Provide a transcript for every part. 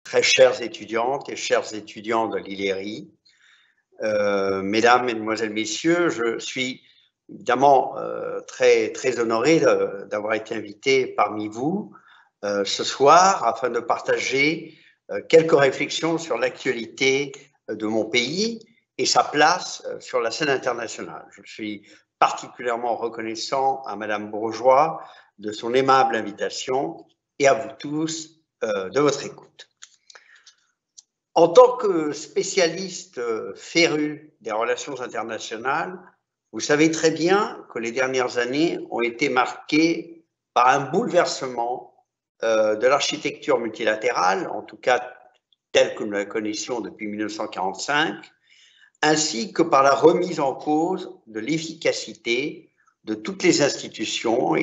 Très chères étudiantes et chers étudiants de l'ILERI, mesdames, mesdemoiselles, messieurs, je suis évidemment très honoré d'avoir été invité parmi vous ce soir afin de partager quelques réflexions sur l'actualité de mon pays et sa place sur la scène internationale. Je suis particulièrement reconnaissant à Madame Bourgeois de son aimable invitation et à vous tous de votre écoute. En tant que spécialiste féru des relations internationales, vous savez très bien que les dernières années ont été marquées par un bouleversement de l'architecture multilatérale, en tout cas telle que nous la connaissions depuis 1945, ainsi que par la remise en cause de l'efficacité de toutes les institutions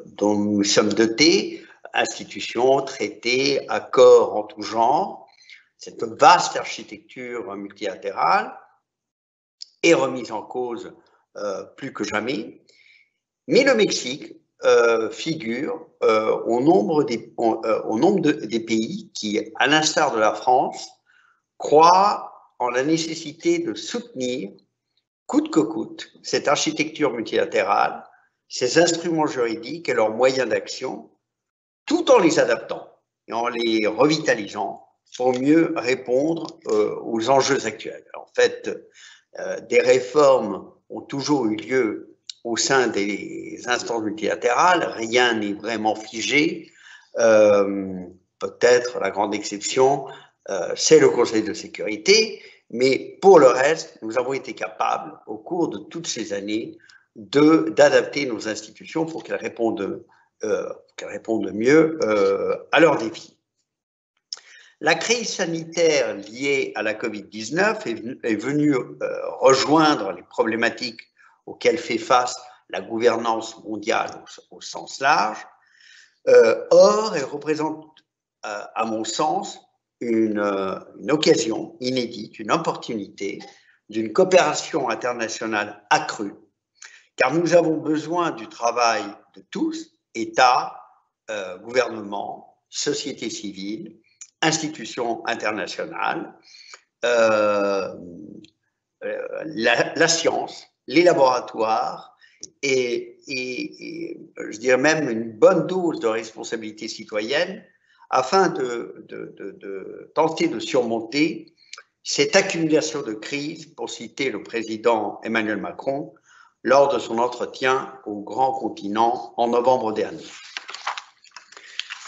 dont nous sommes dotés, institutions, traités, accords en tout genre. Cette vaste architecture multilatérale est remise en cause plus que jamais. Mais le Mexique figure au nombre des pays qui, à l'instar de la France, croient en la nécessité de soutenir, coûte que coûte, cette architecture multilatérale, ses instruments juridiques et leurs moyens d'action, tout en les adaptant et en les revitalisant pour mieux répondre aux enjeux actuels. En fait, des réformes ont toujours eu lieu au sein des instances multilatérales, rien n'est vraiment figé. Peut-être la grande exception, c'est le Conseil de sécurité, mais pour le reste, nous avons été capables, au cours de toutes ces années, d'adapter nos institutions pour qu'elles répondent mieux à leurs défis. La crise sanitaire liée à la Covid-19 est venue rejoindre les problématiques auxquelles fait face la gouvernance mondiale au sens large. Or, elle représente, à mon sens, une occasion inédite, une opportunité d'une coopération internationale accrue, car nous avons besoin du travail de tous, États, gouvernements, société civile, institutions internationales, la science, les laboratoires et je dirais même une bonne dose de responsabilité citoyenne afin de tenter de surmonter cette accumulation de crises, pour citer le président Emmanuel Macron, lors de son entretien au Grand Continent en novembre dernier.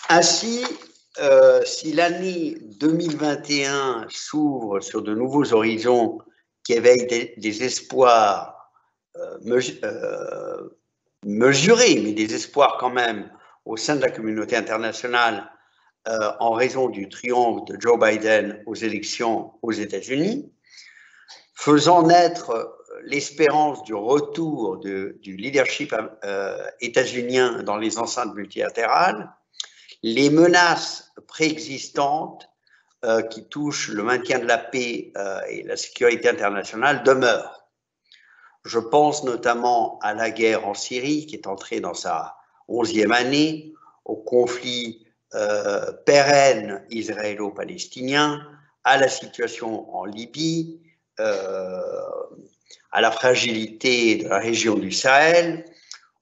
Ainsi, si l'année 2021 s'ouvre sur de nouveaux horizons qui éveillent des espoirs mesurés, mais des espoirs quand même au sein de la communauté internationale en raison du triomphe de Joe Biden aux élections aux États-Unis, faisant naître l'espérance du retour du leadership états-unien dans les enceintes multilatérales, les menaces préexistantes qui touchent le maintien de la paix et la sécurité internationale demeurent. Je pense notamment à la guerre en Syrie qui est entrée dans sa 11e année, au conflit pérenne israélo-palestinien, à la situation en Libye, à la fragilité de la région du Sahel,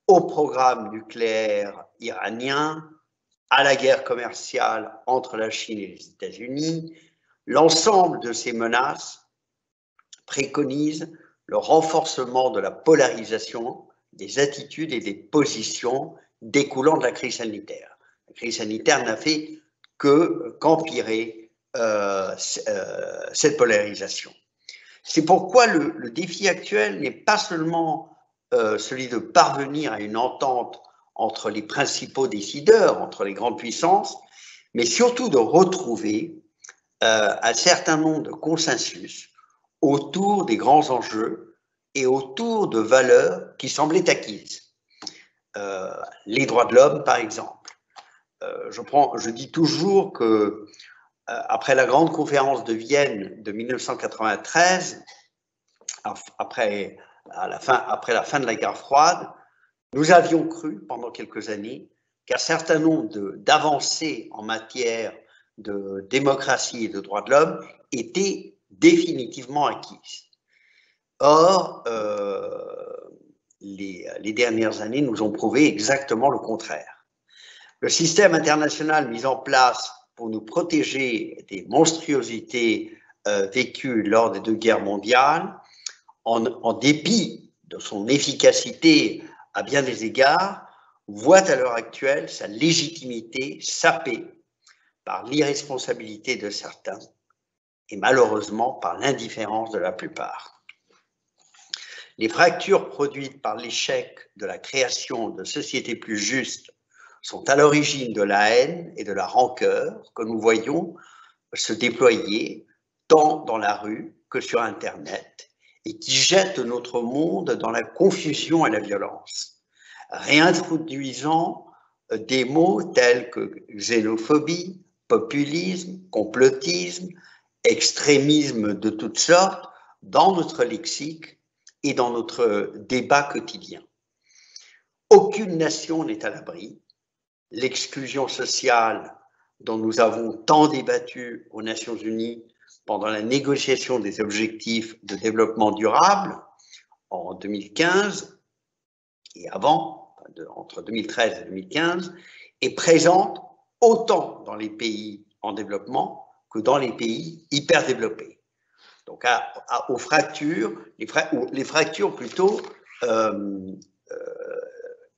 au programme nucléaire iranien, à la guerre commerciale entre la Chine et les États-Unis. L'ensemble de ces menaces préconise le renforcement de la polarisation des attitudes et des positions découlant de la crise sanitaire. La crise sanitaire n'a fait qu'empirer cette polarisation. C'est pourquoi le défi actuel n'est pas seulement celui de parvenir à une entente entre les principaux décideurs, entre les grandes puissances, mais surtout de retrouver un certain nombre de consensus autour des grands enjeux et autour de valeurs qui semblaient acquises. Les droits de l'homme, par exemple. Je dis toujours que après la grande conférence de Vienne de 1993, après la fin de la guerre froide, nous avions cru pendant quelques années qu'un certain nombre d'avancées en matière de démocratie et de droits de l'homme étaient définitivement acquises. Or, les dernières années nous ont prouvé exactement le contraire. Le système international mis en place pour nous protéger des monstruosités vécues lors des 2 guerres mondiales, en dépit de son efficacité à bien des égards, voit à l'heure actuelle sa légitimité sapée par l'irresponsabilité de certains et malheureusement par l'indifférence de la plupart. Les fractures produites par l'échec de la création de sociétés plus justes sont à l'origine de la haine et de la rancœur que nous voyons se déployer tant dans la rue que sur Internet et qui jettent notre monde dans la confusion et la violence, réintroduisant des mots tels que xénophobie, populisme, complotisme, extrémisme de toutes sortes dans notre lexique et dans notre débat quotidien. Aucune nation n'est à l'abri. L'exclusion sociale dont nous avons tant débattu aux Nations Unies pendant la négociation des objectifs de développement durable en 2015 et avant, entre 2013 et 2015, est présente autant dans les pays en développement que dans les pays hyper développés. Donc, aux fractures, les fractures plutôt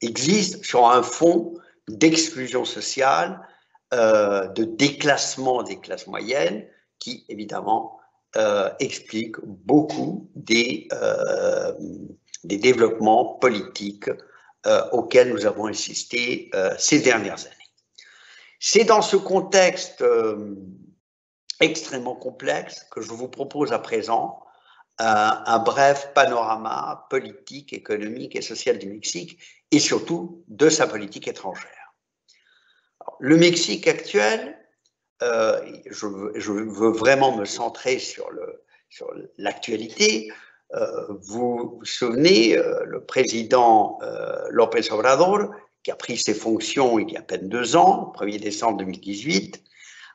existent sur un fond d'exclusion sociale, de déclassement des classes moyennes, qui évidemment explique beaucoup des développements politiques auxquels nous avons assisté ces dernières années. C'est dans ce contexte extrêmement complexe que je vous propose à présent un bref panorama politique, économique et social du Mexique et surtout de sa politique étrangère. Alors, le Mexique actuel, je veux vraiment me centrer sur l'actualité. Vous vous souvenez, le président López Obrador, qui a pris ses fonctions il y a à peine 2 ans, le 1er décembre 2018,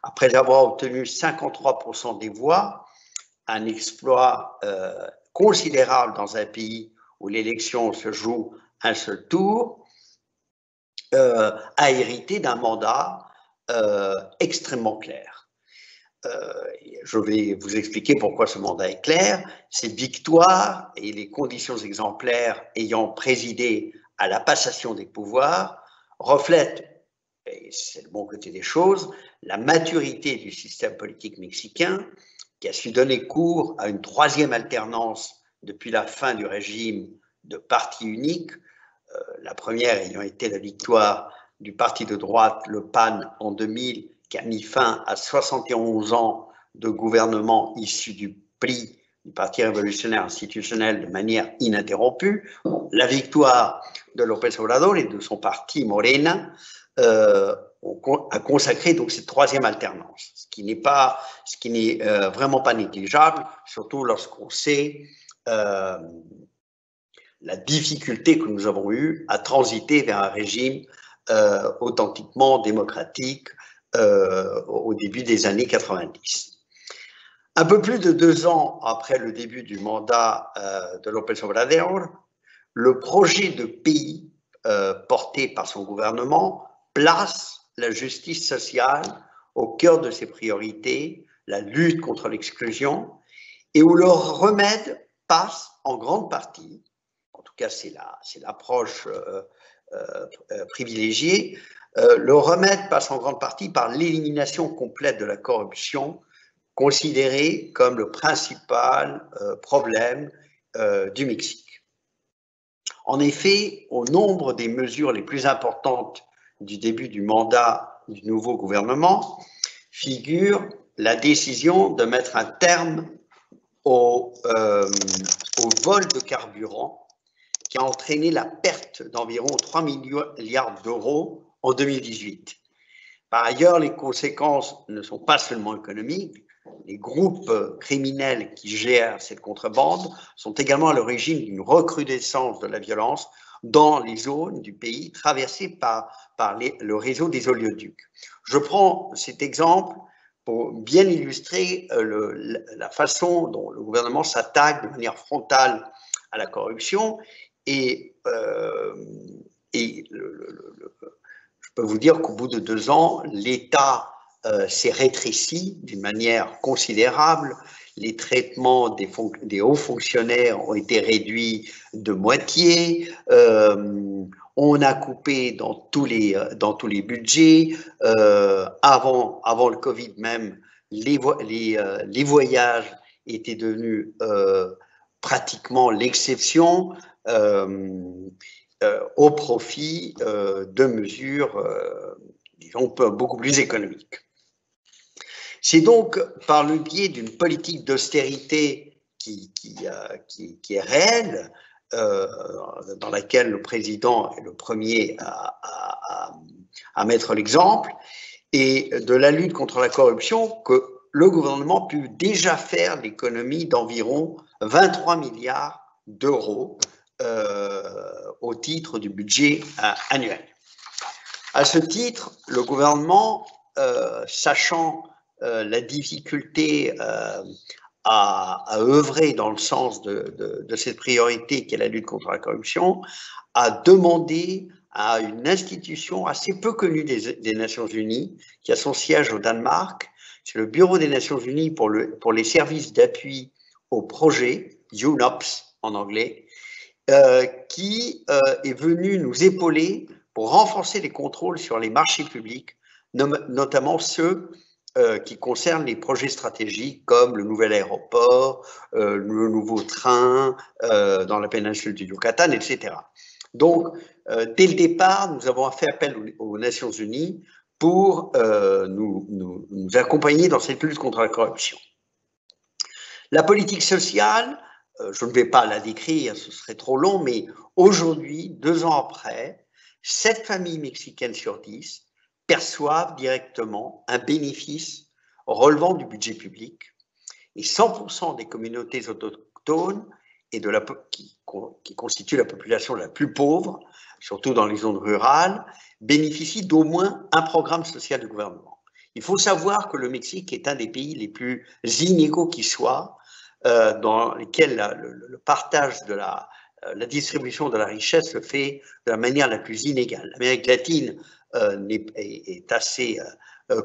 après avoir obtenu 53% des voix, un exploit considérable dans un pays où l'élection se joue un seul tour, a hérité d'un mandat extrêmement clair. Je vais vous expliquer pourquoi ce mandat est clair. Ces victoires et les conditions exemplaires ayant présidé à la passation des pouvoirs reflètent, et c'est le bon côté des choses, la maturité du système politique mexicain qui a su donner cours à une 3e alternance depuis la fin du régime de parti unique, la première ayant été la victoire du parti de droite, le PAN, en 2000, qui a mis fin à 71 ans de gouvernement issu du PRI, du Parti révolutionnaire institutionnel, de manière ininterrompue. La victoire de López Obrador et de son parti Morena a consacré donc cette 3e alternance, ce qui n'est vraiment pas négligeable, surtout lorsqu'on sait la difficulté que nous avons eue à transiter vers un régime authentiquement démocratique au début des années 90. Un peu plus de 2 ans après le début du mandat de López Obrador, le projet de pays porté par son gouvernement place la justice sociale au cœur de ses priorités, la lutte contre l'exclusion, et où le remède passe en grande partie, en tout cas c'est l'approche privilégiée, le remède passe en grande partie par l'élimination complète de la corruption, considérée comme le principal problème du Mexique. En effet, au nombre des mesures les plus importantes du début du mandat du nouveau gouvernement figure la décision de mettre un terme au vol de carburant qui a entraîné la perte d'environ 3 milliards d'euros en 2018. Par ailleurs, les conséquences ne sont pas seulement économiques. Les groupes criminels qui gèrent cette contrebande sont également à l'origine d'une recrudescence de la violence dans les zones du pays traversées par le réseau des oléoducs. Je prends cet exemple pour bien illustrer la façon dont le gouvernement s'attaque de manière frontale à la corruption et je peux vous dire qu'au bout de 2 ans, l'État s'est rétréci d'une manière considérable. Les traitements des hauts fonctionnaires ont été réduits de moitié. On a coupé dans tous les budgets. Avant le Covid même, les voyages étaient devenus pratiquement l'exception. Au profit de mesures, disons, beaucoup plus économiques. C'est donc par le biais d'une politique d'austérité qui est réelle, dans laquelle le président est le premier à mettre l'exemple, et de la lutte contre la corruption, que le gouvernement a pu déjà faire l'économie d'environ 23 milliards d'euros au titre du budget annuel. À ce titre, le gouvernement, sachant la difficulté à œuvrer dans le sens de cette priorité qui est la lutte contre la corruption, a demandé à une institution assez peu connue des Nations Unies, qui a son siège au Danemark, c'est le Bureau des Nations Unies pour les services d'appui au projet, UNOPS en anglais, qui est venu nous épauler pour renforcer les contrôles sur les marchés publics, notamment ceux qui concernent les projets stratégiques comme le nouvel aéroport, le nouveau train dans la péninsule du Yucatan, etc. Donc, dès le départ, nous avons fait appel aux Nations Unies pour nous accompagner dans cette lutte contre la corruption. La politique sociale, je ne vais pas la décrire, ce serait trop long, mais aujourd'hui, 2 ans après, 7 familles mexicaines sur 10 perçoivent directement un bénéfice relevant du budget public et 100% des communautés autochtones et qui constituent la population la plus pauvre, surtout dans les zones rurales, bénéficient d'au moins un programme social du gouvernement. Il faut savoir que le Mexique est un des pays les plus inégaux qui soit, dans lesquels le partage de la distribution de la richesse se fait de la manière la plus inégale. L'Amérique latine est assez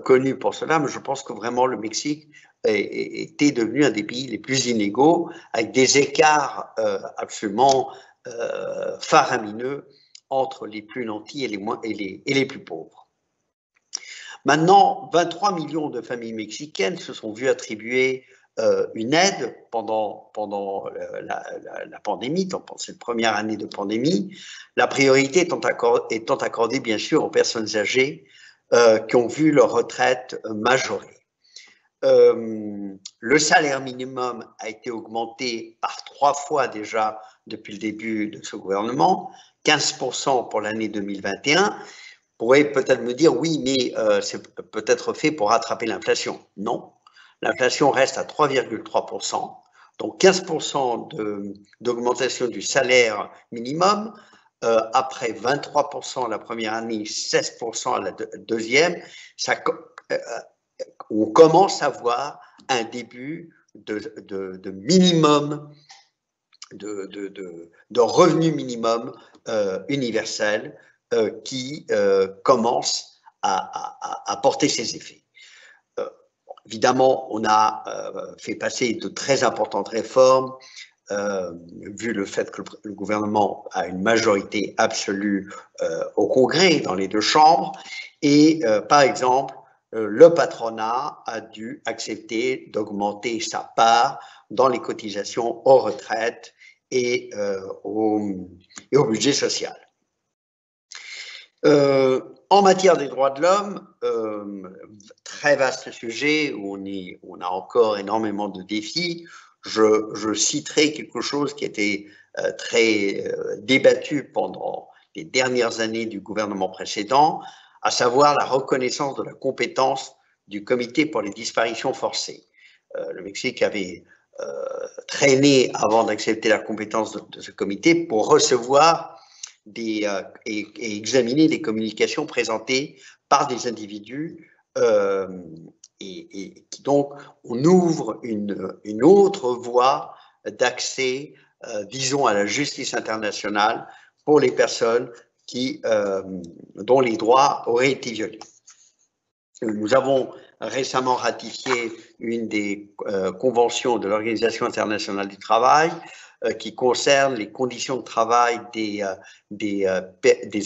connue pour cela, mais je pense que vraiment le Mexique était devenu un des pays les plus inégaux, avec des écarts absolument faramineux entre les plus nantis et les plus pauvres. Maintenant, 23 millions de familles mexicaines se sont vues attribuer une aide pendant la pandémie, pendant cette première année de pandémie, la priorité étant accordée bien sûr aux personnes âgées qui ont vu leur retraite majorée. Le salaire minimum a été augmenté par 3 fois déjà depuis le début de ce gouvernement, 15% pour l'année 2021. Vous pourrez peut-être me dire, oui, mais c'est peut-être fait pour rattraper l'inflation. Non. L'inflation reste à 3,3%, donc 15% d'augmentation du salaire minimum, après 23% la première année, 16% à la deuxième, on commence à voir un début de minimum, de revenu minimum universel qui commence à porter ses effets. Évidemment, on a fait passer de très importantes réformes, vu le fait que le gouvernement a une majorité absolue au Congrès, dans les 2 chambres, et par exemple, le patronat a dû accepter d'augmenter sa part dans les cotisations aux retraites et au budget social. En matière des droits de l'homme, très vaste sujet où on a encore énormément de défis. Je citerai quelque chose qui a été très débattu pendant les dernières années du gouvernement précédent, à savoir la reconnaissance de la compétence du Comité pour les disparitions forcées. Le Mexique avait traîné avant d'accepter la compétence de ce comité pour recevoir et examiner les communications présentées par des individus et qui donc on ouvre une autre voie d'accès, disons, à la justice internationale pour les personnes dont les droits auraient été violés. Nous avons récemment ratifié une des conventions de l'Organisation internationale du travail qui concerne les conditions de travail des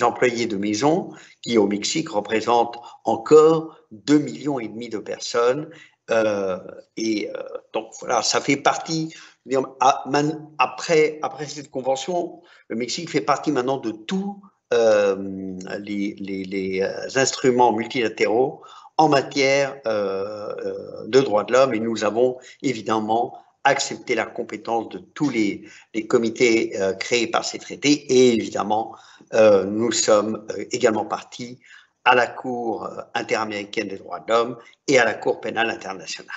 employés de maison, qui au Mexique représentent encore 2,5 millions de personnes. Donc voilà, ça fait partie, après cette convention, le Mexique fait partie maintenant de tous les instruments multilatéraux en matière de droits de l'homme, et nous avons évidemment accepté la compétence de tous les comités créés par ces traités, et évidemment nous sommes également partis à la Cour interaméricaine des droits de l'homme et à la Cour pénale internationale.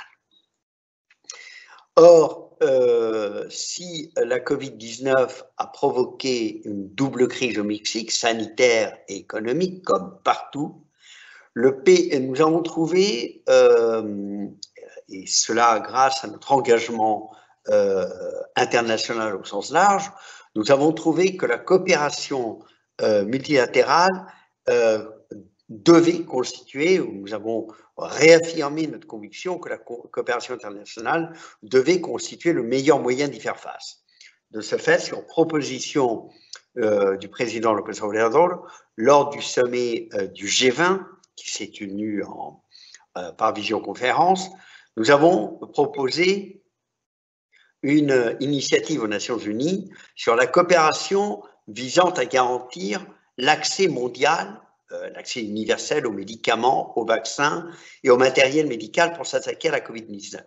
Or, si la Covid-19 a provoqué une double crise au Mexique, sanitaire et économique, comme partout, nous avons trouvé, et cela grâce à notre engagement international au sens large, nous avons trouvé que la coopération multilatérale devait constituer, nous avons réaffirmé notre conviction que la coopération internationale devait constituer le meilleur moyen d'y faire face. De ce fait, sur proposition du président López Obrador, lors du sommet du G20, qui s'est tenu par visioconférence, nous avons proposé une initiative aux Nations Unies sur la coopération visant à garantir l'accès mondial, l'accès universel aux médicaments, aux vaccins et au matériel médical pour s'attaquer à la Covid-19.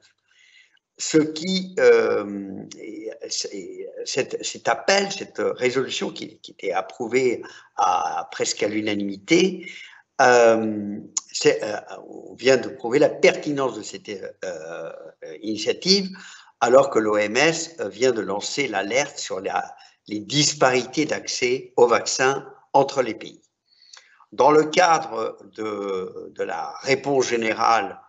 Cet appel, cette résolution qui était approuvée presque à l'unanimité, on vient de prouver la pertinence de cette initiative, alors que l'OMS vient de lancer l'alerte sur les disparités d'accès aux vaccins entre les pays. Dans le cadre de la réponse générale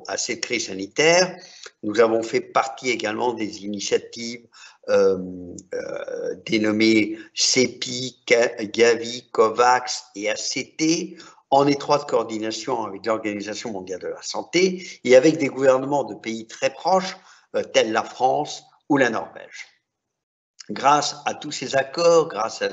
à cette crise sanitaire, nous avons fait partie également des initiatives dénommées CEPI, Gavi, COVAX et ACT, en étroite coordination avec l'Organisation mondiale de la santé et avec des gouvernements de pays très proches, tels la France ou la Norvège. Grâce à tous ces accords, grâce à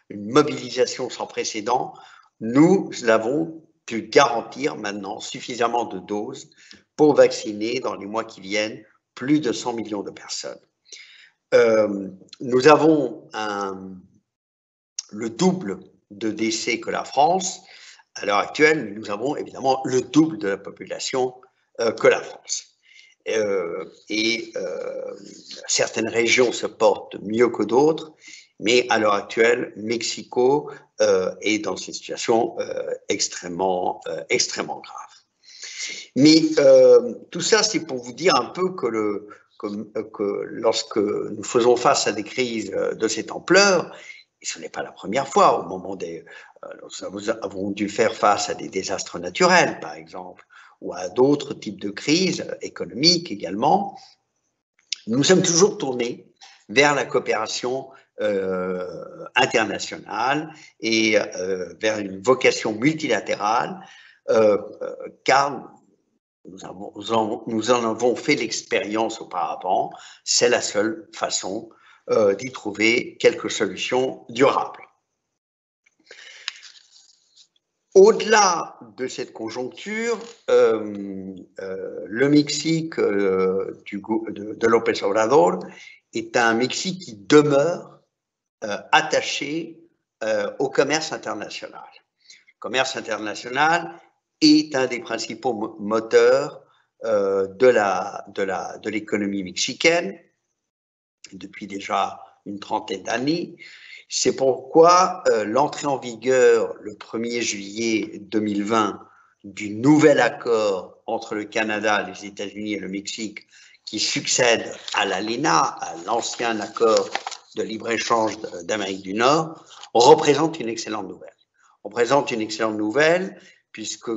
une mobilisation sans précédent, nous avons pu garantir maintenant suffisamment de doses pour vacciner dans les mois qui viennent plus de 100 millions de personnes. Nous avons le double de décès que la France. À l'heure actuelle, nous avons évidemment le double de la population que la France. Certaines régions se portent mieux que d'autres, mais à l'heure actuelle, Mexico est dans une situation extrêmement grave. Mais tout ça, c'est pour vous dire un peu que lorsque nous faisons face à des crises de cette ampleur, et ce n'est pas la première fois, au moment nous avons dû faire face à des désastres naturels, par exemple, ou à d'autres types de crises économiques également, nous sommes toujours tournés vers la coopération internationale et vers une vocation multilatérale, car nous en avons fait l'expérience auparavant, c'est la seule façon d'y trouver quelques solutions durables. Au-delà de cette conjoncture, le Mexique de López Obrador est un Mexique qui demeure attaché au commerce international. Le commerce international est un des principaux moteurs de l'économie mexicaine depuis déjà une trentaine d'années. C'est pourquoi l'entrée en vigueur le 1er juillet 2020 du nouvel accord entre le Canada, les États-Unis et le Mexique qui succède à l'ALENA, à l'ancien accord de libre-échange d'Amérique du Nord, représente une excellente nouvelle. Représente une excellente nouvelle puisque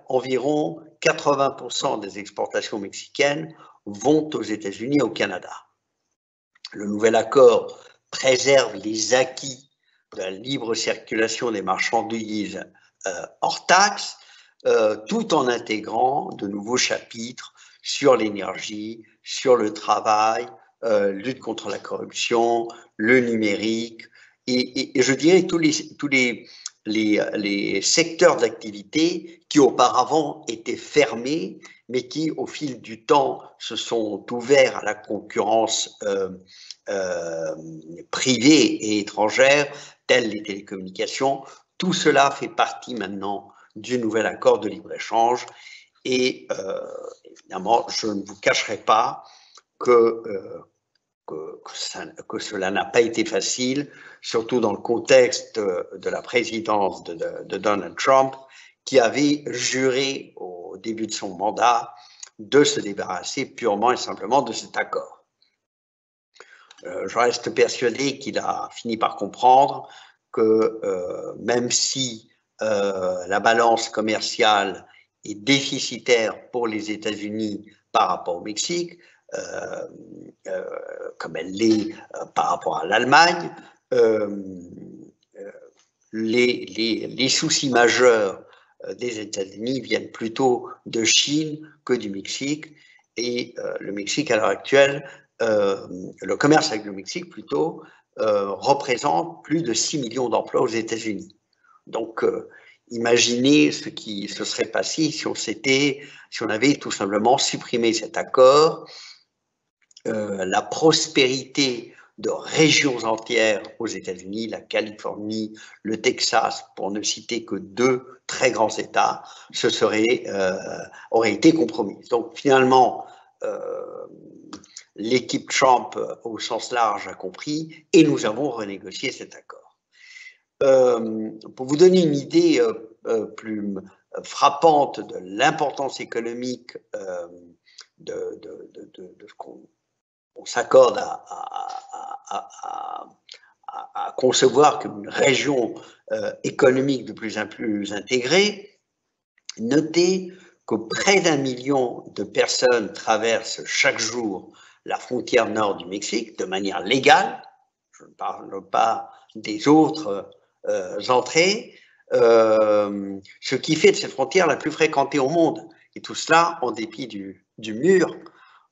environ 80% des exportations mexicaines vont aux États-Unis et au Canada. Le nouvel accord préserve les acquis de la libre circulation des marchandises hors taxes, tout en intégrant de nouveaux chapitres sur l'énergie, sur le travail, lutte contre la corruption, le numérique, et je dirais tous les secteurs d'activité qui auparavant étaient fermés, mais qui, au fil du temps, se sont ouverts à la concurrence privée et étrangère, telles les télécommunications. Tout cela fait partie maintenant du nouvel accord de libre-échange. Et évidemment, je ne vous cacherai pas que cela n'a pas été facile, surtout dans le contexte de la présidence de Donald Trump, qui avait juré au début de son mandat de se débarrasser purement et simplement de cet accord. Je reste persuadé qu'il a fini par comprendre que même si la balance commerciale est déficitaire pour les États-Unis par rapport au Mexique, comme elle l'est par rapport à l'Allemagne, les soucis majeurs des États-Unis viennent plutôt de Chine que du Mexique, et le Mexique à l'heure actuelle, le commerce avec le Mexique plutôt, représente plus de 6 millions d'emplois aux États-Unis. Donc, imaginez ce qui se serait passé si on avait tout simplement supprimé cet accord. La prospérité de régions entières aux États-Unis, la Californie, le Texas, pour ne citer que deux très grands États, aurait été compromise. Donc finalement, l'équipe Trump au sens large a compris et nous avons renégocié cet accord. Pour vous donner une idée plus frappante de l'importance économique de ce qu'on s'accorde à concevoir comme une région économique de plus en plus intégrée, notez que près d'1 million de personnes traversent chaque jour la frontière nord du Mexique de manière légale. Je ne parle pas des autres entrées, ce qui fait de cette frontière la plus fréquentée au monde. Et tout cela en dépit du mur,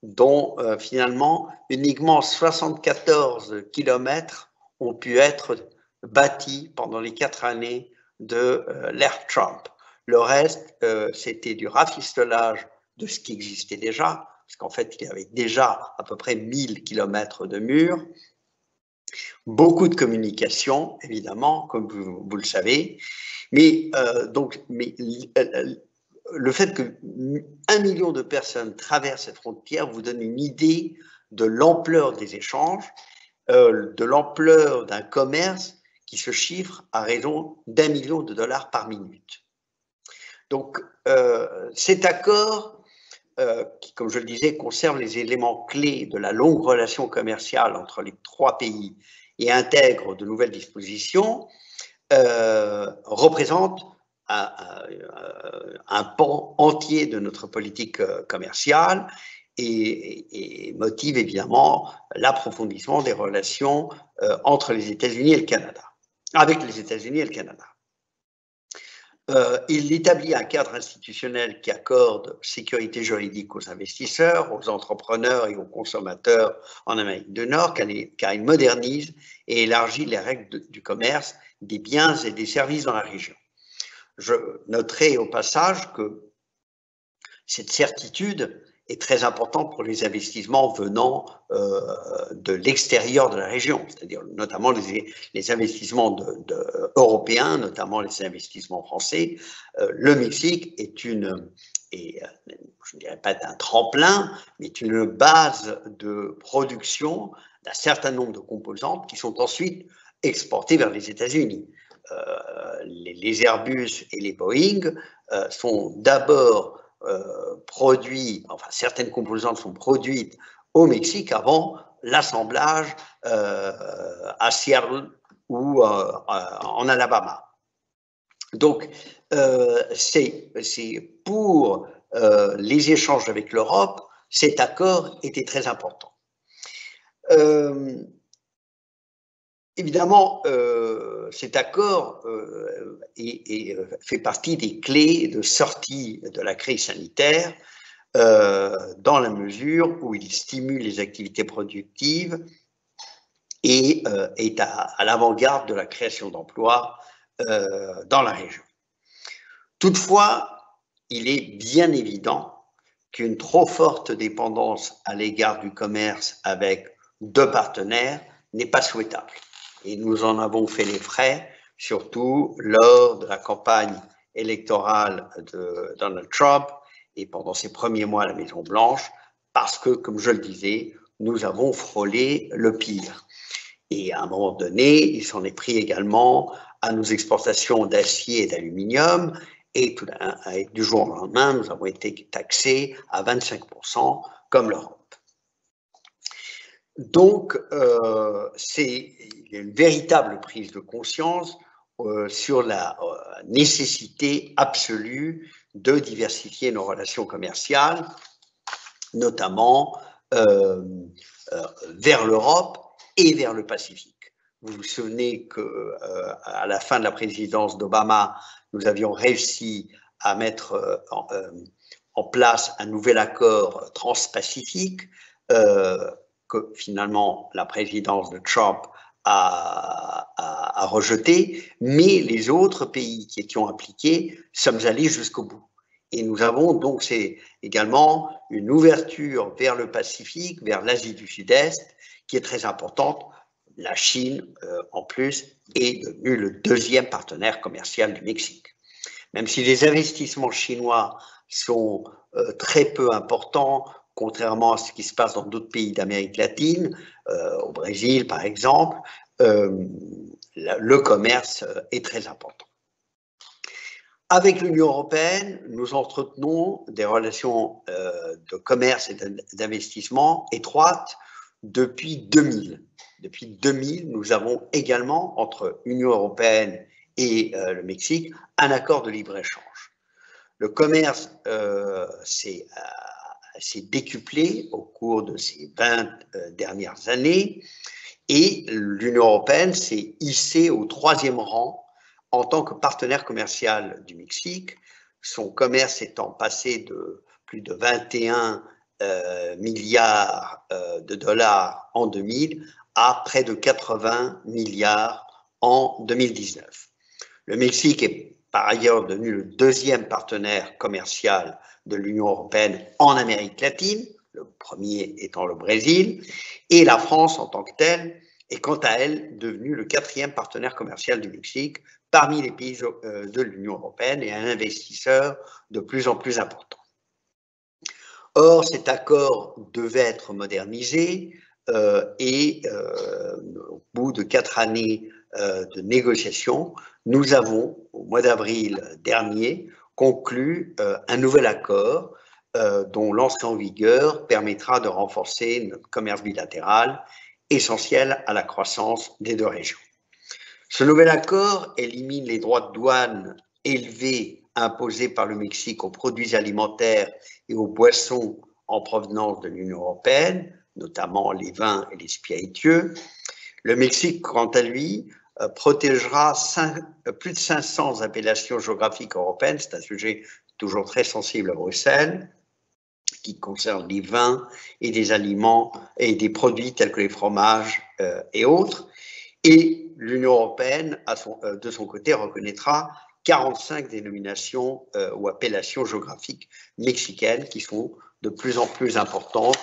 dont finalement uniquement 74 kilomètres ont pu être bâtis pendant les 4 années de l'ère Trump. Le reste, c'était du rafistolage de ce qui existait déjà, parce qu'en fait, il y avait déjà à peu près 1000 kilomètres de murs, beaucoup de communication, évidemment, comme vous le savez, mais le fait que 1 million de personnes traversent cette frontière vous donne une idée de l'ampleur des échanges, de l'ampleur d'un commerce qui se chiffre à raison d'1 million de dollars par minute. Donc, cet accord, qui, comme je le disais, conserve les éléments clés de la longue relation commerciale entre les 3 pays et intègre de nouvelles dispositions, représente un pan entier de notre politique commerciale et motive évidemment l'approfondissement des relations entre les États-Unis et le Canada, avec les États-Unis et le Canada. Il établit un cadre institutionnel qui accorde sécurité juridique aux investisseurs, aux entrepreneurs et aux consommateurs en Amérique du Nord, car il modernise et élargit les règles du commerce, des biens et des services dans la région. Je noterai au passage que cette certitude est très importante pour les investissements venant de l'extérieur de la région, c'est-à-dire notamment les investissements européens, notamment les investissements français. Le Mexique est je ne dirais pas un tremplin, mais une base de production d'un certain nombre de composantes qui sont ensuite exportées vers les États-Unis. Les Airbus et les Boeing sont d'abord produits, enfin certaines composantes sont produites au Mexique avant l'assemblage à Seattle ou en Alabama. Donc, c'est pour les échanges avec l'Europe, cet accord était très important. Évidemment, cet accord fait partie des clés de sortie de la crise sanitaire dans la mesure où il stimule les activités productives et est à l'avant-garde de la création d'emplois dans la région. Toutefois, il est bien évident qu'une trop forte dépendance à l'égard du commerce avec deux partenaires n'est pas souhaitable. Et nous en avons fait les frais, surtout lors de la campagne électorale de Donald Trump et pendant ses premiers mois à la Maison-Blanche, parce que, comme je le disais, nous avons frôlé le pire. Et à un moment donné, il s'en est pris également à nos exportations d'acier et d'aluminium, et du jour au lendemain, nous avons été taxés à 25%, comme l'Europe. Donc, c'est une véritable prise de conscience sur la nécessité absolue de diversifier nos relations commerciales, notamment vers l'Europe et vers le Pacifique. Vous vous souvenez qu'à la fin de la présidence d'Obama, nous avions réussi à mettre en place un nouvel accord transpacifique que finalement la présidence de Trump a rejeté, mais les autres pays qui étaient impliqués sommes allés jusqu'au bout. Et nous avons donc, c'est également une ouverture vers le Pacifique, vers l'Asie du Sud-Est, qui est très importante. La Chine, en plus, est devenue le deuxième partenaire commercial du Mexique. Même si les investissements chinois sont très peu importants, contrairement à ce qui se passe dans d'autres pays d'Amérique latine, au Brésil par exemple, le commerce est très important. Avec l'Union européenne, nous entretenons des relations de commerce et d'investissement étroites depuis 2000. Depuis 2000, nous avons également, entre Union européenne et le Mexique, un accord de libre-échange. Le commerce s'est décuplé au cours de ces 20 dernières années et l'Union européenne s'est hissée au 3e rang en tant que partenaire commercial du Mexique, son commerce étant passé de plus de 21 milliards de dollars en 2000 à près de 80 milliards en 2019. Le Mexique est par ailleurs devenu le deuxième partenaire commercial de l'Union européenne en Amérique latine, le premier étant le Brésil, et la France en tant que telle est quant à elle devenue le 4e partenaire commercial du Mexique parmi les pays de l'Union européenne et un investisseur de plus en plus important. Or, cet accord devait être modernisé et au bout de 4 années de négociations, nous avons, au mois d'avril dernier, conclu un nouvel accord dont l'entrée en vigueur permettra de renforcer notre commerce bilatéral, essentiel à la croissance des deux régions. Ce nouvel accord élimine les droits de douane élevés imposés par le Mexique aux produits alimentaires et aux boissons en provenance de l'Union européenne, notamment les vins et les spiritueux. Le Mexique, quant à lui, protégera plus de 500 appellations géographiques européennes. C'est un sujet toujours très sensible à Bruxelles, qui concerne les vins et des aliments et des produits tels que les fromages et autres. Et l'Union européenne, de son côté, reconnaîtra 45 dénominations ou appellations géographiques mexicaines qui sont de plus en plus importantes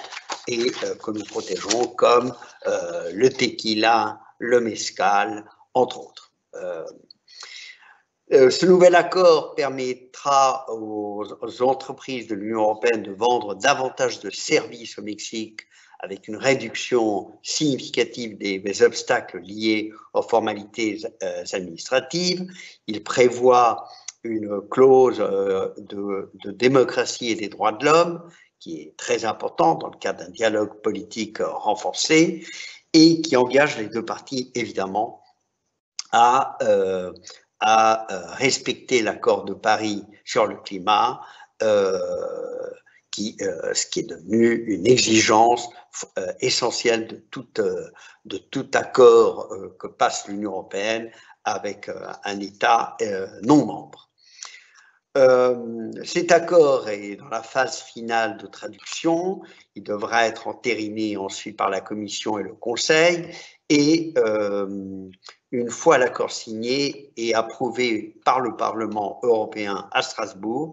et que nous protégerons, comme le tequila, le mezcal, entre autres. Ce nouvel accord permettra aux entreprises de l'Union européenne de vendre davantage de services au Mexique avec une réduction significative des obstacles liés aux formalités administratives. Il prévoit une clause de démocratie et des droits de l'homme qui est très important dans le cadre d'un dialogue politique renforcé et qui engage les deux parties, évidemment, à respecter l'accord de Paris sur le climat, ce qui est devenu une exigence essentielle de tout accord que passe l'Union européenne avec un État non membre. Cet accord est dans la phase finale de traduction. Il devra être entériné ensuite par la Commission et le Conseil. Et une fois l'accord signé et approuvé par le Parlement européen à Strasbourg,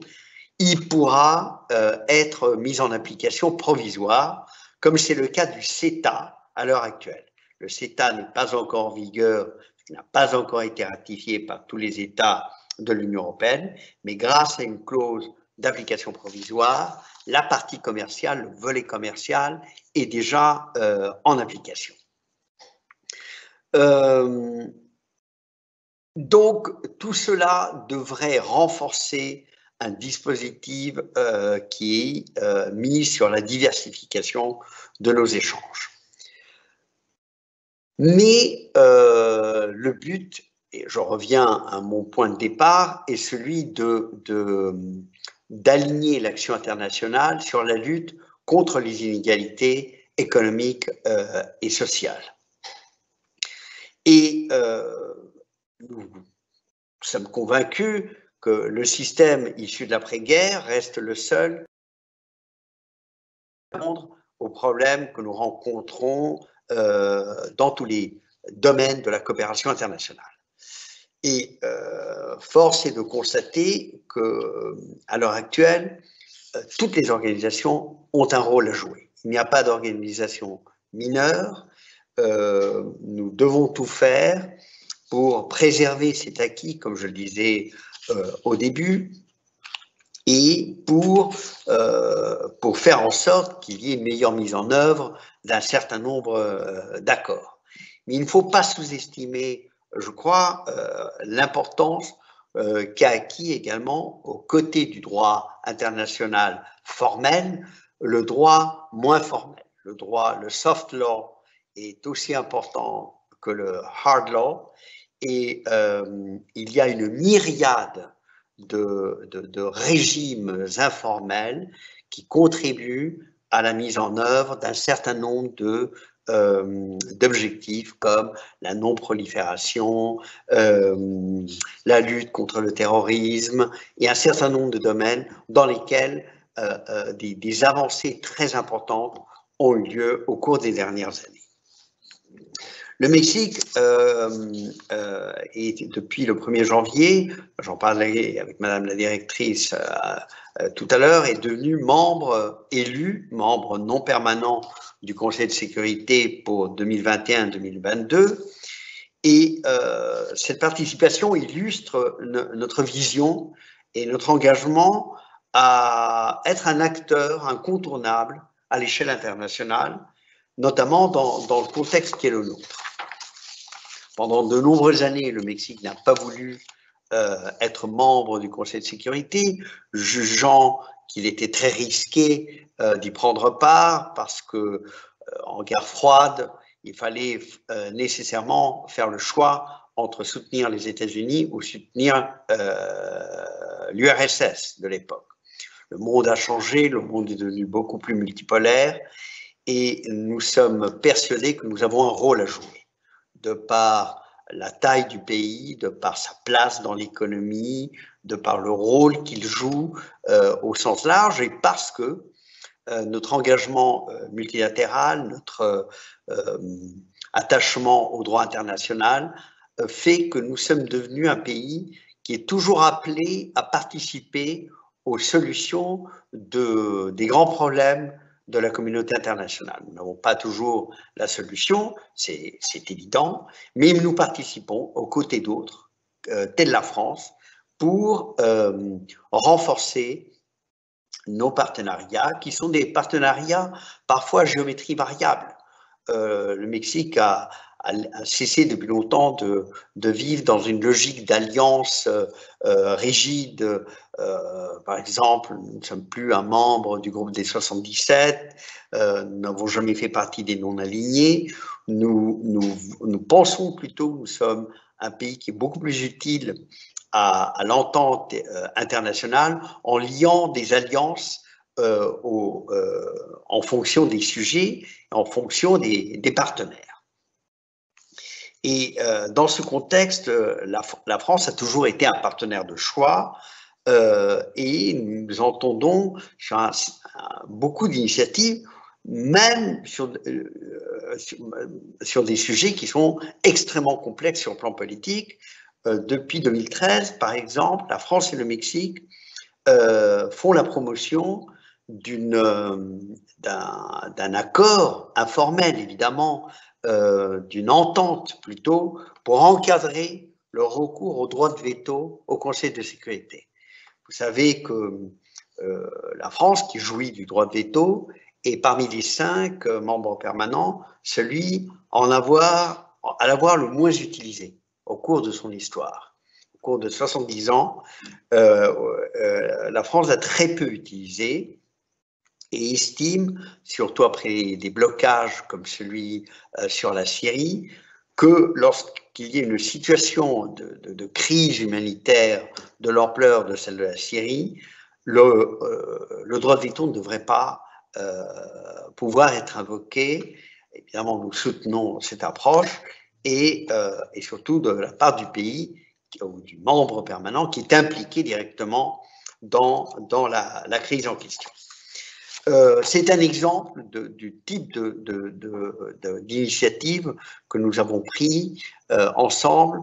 il pourra être mis en application provisoire, comme c'est le cas du CETA à l'heure actuelle. Le CETA n'est pas encore en vigueur, il n'a pas encore été ratifié par tous les États de l'Union européenne, mais grâce à une clause d'application provisoire, la partie commerciale, le volet commercial est déjà en application. Donc, tout cela devrait renforcer un dispositif qui est mis sur la diversification de nos échanges. Mais le but, et je reviens à mon point de départ, est celui d'aligner l'action internationale sur la lutte contre les inégalités économiques et sociales. Et nous sommes convaincus que le système issu de l'après-guerre reste le seul à répondre aux problèmes que nous rencontrons dans tous les domaines de la coopération internationale. Et force est de constater qu'à l'heure actuelle, toutes les organisations ont un rôle à jouer. Il n'y a pas d'organisation mineure. Nous devons tout faire pour préserver cet acquis, comme je le disais au début, et pour faire en sorte qu'il y ait une meilleure mise en œuvre d'un certain nombre d'accords. Mais il ne faut pas sous-estimer, je crois, l'importance qu'a acquis également, aux côtés du droit international formel, le droit moins formel. Le soft law est aussi important que le hard law, et il y a une myriade de régimes informels qui contribuent à la mise en œuvre d'un certain nombre d'objectifs comme la non-prolifération, la lutte contre le terrorisme et un certain nombre de domaines dans lesquels des avancées très importantes ont eu lieu au cours des dernières années. Le Mexique est, depuis le 1er janvier, j'en parlais avec Madame la directrice tout à l'heure, est devenu membre élu, membre non permanent du Conseil de sécurité pour 2021-2022. Et cette participation illustre notre vision et notre engagement à être un acteur incontournable à l'échelle internationale, notamment dans le contexte qui est le nôtre. Pendant de nombreuses années, le Mexique n'a pas voulu être membre du Conseil de sécurité, jugeant qu'il était très risqué d'y prendre part parce que en guerre froide, il fallait nécessairement faire le choix entre soutenir les États-Unis ou soutenir l'URSS de l'époque. Le monde a changé, le monde est devenu beaucoup plus multipolaire et nous sommes persuadés que nous avons un rôle à jouer, de par la taille du pays, de par sa place dans l'économie, de par le rôle qu'il joue au sens large, et parce que notre engagement multilatéral, notre attachement au droit international fait que nous sommes devenus un pays qui est toujours appelé à participer aux solutions des grands problèmes de la communauté internationale. Nous n'avons pas toujours la solution, c'est évident, mais nous participons aux côtés d'autres, tels la France, pour renforcer nos partenariats, qui sont des partenariats parfois à géométrie variable. Le Mexique a a cessé depuis longtemps de vivre dans une logique d'alliance rigide. Par exemple, nous ne sommes plus un membre du groupe des 77, nous n'avons jamais fait partie des non-alignés. Nous pensons plutôt que nous sommes un pays qui est beaucoup plus utile à l'entente internationale en liant des alliances en fonction des sujets, en fonction des partenaires. Et dans ce contexte, la France a toujours été un partenaire de choix et nous entendons sur beaucoup d'initiatives, même sur des sujets qui sont extrêmement complexes sur le plan politique. Depuis 2013, par exemple, la France et le Mexique font la promotion d'un accord informel, évidemment, d'une entente plutôt, pour encadrer le recours au droit de veto au Conseil de sécurité. Vous savez que la France, qui jouit du droit de veto, est parmi les 5 membres permanents celui à l'avoir le moins utilisé au cours de son histoire. Au cours de 70 ans, la France l'a très peu utilisé et estime, surtout après des blocages comme celui sur la Syrie, que lorsqu'il y a une situation de crise humanitaire de l'ampleur de celle de la Syrie, le droit de veto ne devrait pas pouvoir être invoqué. Évidemment, nous soutenons cette approche et surtout de la part du pays ou du membre permanent qui est impliqué directement dans la crise en question. C'est un exemple du type d'initiative que nous avons pris ensemble.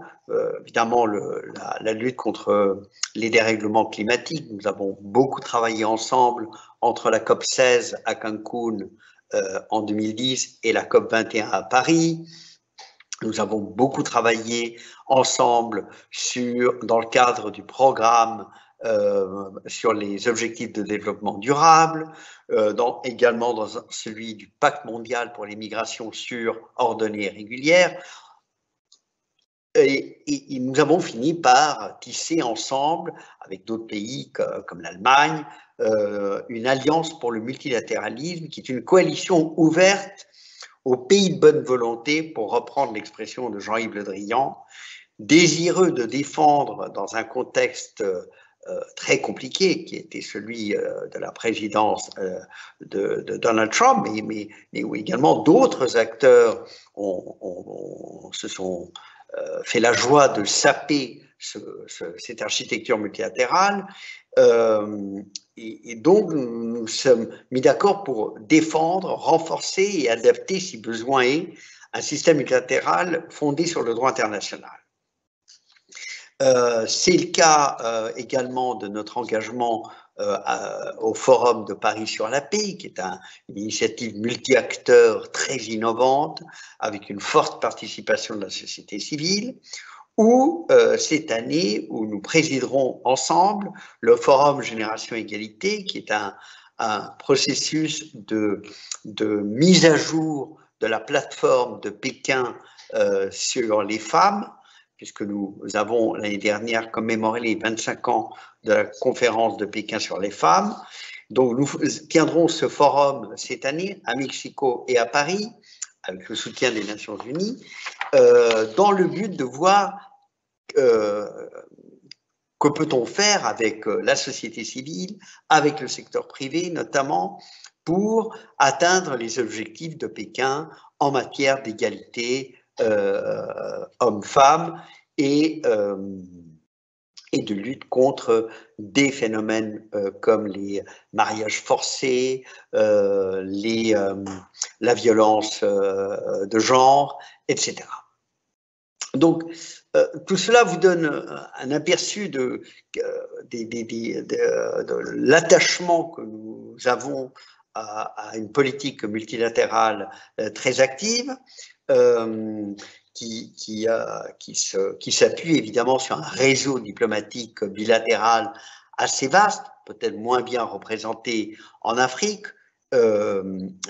Évidemment, la lutte contre les dérèglements climatiques, nous avons beaucoup travaillé ensemble entre la COP16 à Cancun en 2010 et la COP21 à Paris. Nous avons beaucoup travaillé ensemble dans le cadre du programme sur les objectifs de développement durable, également dans celui du pacte mondial pour les migrations sûres, ordonnées et régulières. Et nous avons fini par tisser ensemble, avec d'autres pays comme l'Allemagne, une alliance pour le multilatéralisme, qui est une coalition ouverte aux pays de bonne volonté, pour reprendre l'expression de Jean-Yves Le Drian, désireux de défendre dans un contexte très compliqué, qui était celui de la présidence de Donald Trump, mais où également d'autres acteurs se sont fait la joie de saper cette architecture multilatérale. Et donc, nous sommes mis d'accord pour défendre, renforcer et adapter, si besoin est, un système multilatéral fondé sur le droit international. C'est le cas également de notre engagement au Forum de Paris sur la paix, qui est une initiative multi-acteurs très innovante, avec une forte participation de la société civile, ou cette année où nous présiderons ensemble le Forum Génération Égalité, qui est un processus de mise à jour de la plateforme de Pékin sur les femmes, puisque nous avons l'année dernière commémoré les 25 ans de la conférence de Pékin sur les femmes. Donc nous tiendrons ce forum cette année à Mexico et à Paris, avec le soutien des Nations Unies, dans le but de voir que peut-on faire avec la société civile, avec le secteur privé notamment, pour atteindre les objectifs de Pékin en matière d'égalité hommes-femmes et de lutte contre des phénomènes comme les mariages forcés, la violence de genre, etc. Donc, tout cela vous donne un aperçu de l'attachement que nous avons à une politique multilatérale très active, qui s'appuie évidemment sur un réseau diplomatique bilatéral assez vaste, peut-être moins bien représenté en Afrique,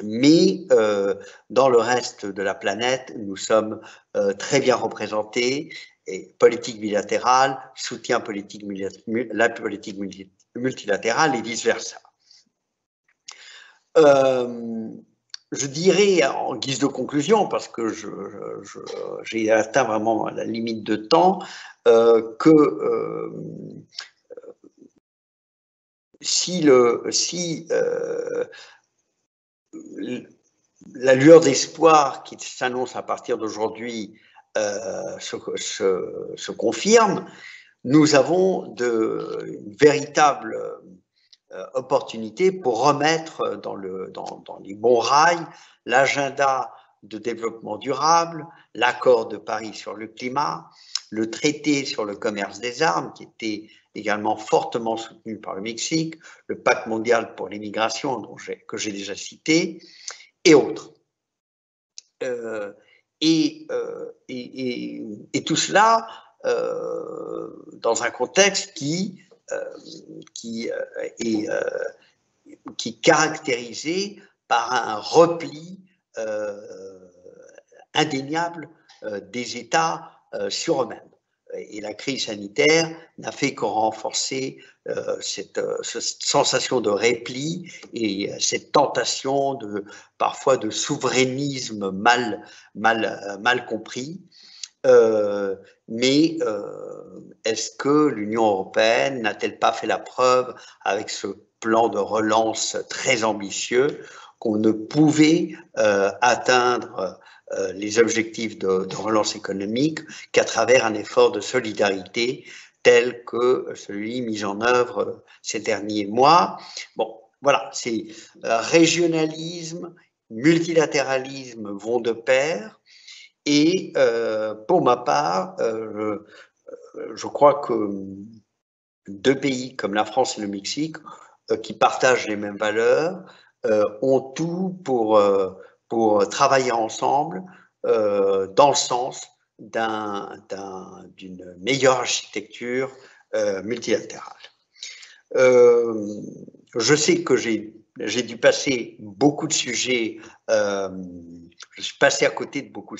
mais dans le reste de la planète, nous sommes très bien représentés, et politique bilatérale, soutien politique, la politique multilatérale et vice-versa. Je dirais en guise de conclusion, parce que j'ai atteint vraiment la limite de temps, que si la lueur d'espoir qui s'annonce à partir d'aujourd'hui se confirme, nous avons une véritable opportunité pour remettre dans les bons rails l'agenda de développement durable, l'accord de Paris sur le climat, le traité sur le commerce des armes, qui était également fortement soutenu par le Mexique, le pacte mondial pour l'immigration, que j'ai déjà cité, et autres. Et tout cela dans un contexte qui est caractérisé par un repli indéniable des États sur eux-mêmes. Et la crise sanitaire n'a fait que renforcer cette sensation de repli et cette tentation parfois de souverainisme mal compris. Mais est-ce que l'Union européenne n'a-t-elle pas fait la preuve avec ce plan de relance très ambitieux qu'on ne pouvait atteindre les objectifs de relance économique qu'à travers un effort de solidarité tel que celui mis en œuvre ces derniers mois? Bon, voilà, c'est régionalisme, multilatéralisme vont de pair. Et pour ma part, je crois que deux pays comme la France et le Mexique, qui partagent les mêmes valeurs, ont tout pour travailler ensemble dans le sens d'une meilleure architecture multilatérale. Je sais que j'ai dû passer beaucoup de sujets, je suis passé à côté de beaucoup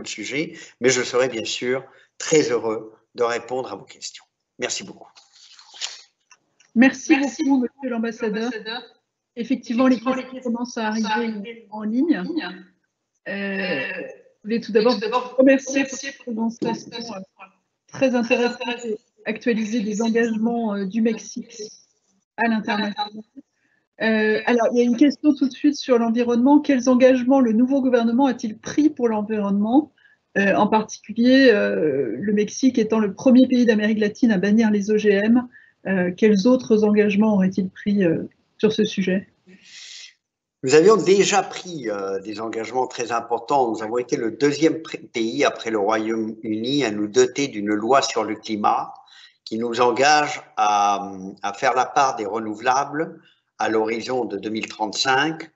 de sujets, mais je serai bien sûr très heureux de répondre à vos questions. Merci beaucoup. Merci beaucoup, monsieur l'ambassadeur. Effectivement, les questions commencent à arriver en ligne. Je voulais tout d'abord vous remercier pour cette présentation très intéressante et actualisée des engagements du Mexique à l'international. Alors, il y a une question tout de suite sur l'environnement. Quels engagements le nouveau gouvernement a-t-il pris pour l'environnement? En particulier, le Mexique étant le premier pays d'Amérique latine à bannir les OGM, quels autres engagements aurait-il pris sur ce sujet? Nous avions déjà pris des engagements très importants. Nous avons été le deuxième pays après le Royaume-Uni à nous doter d'une loi sur le climat qui nous engage à faire la part des renouvelables à l'horizon de 2035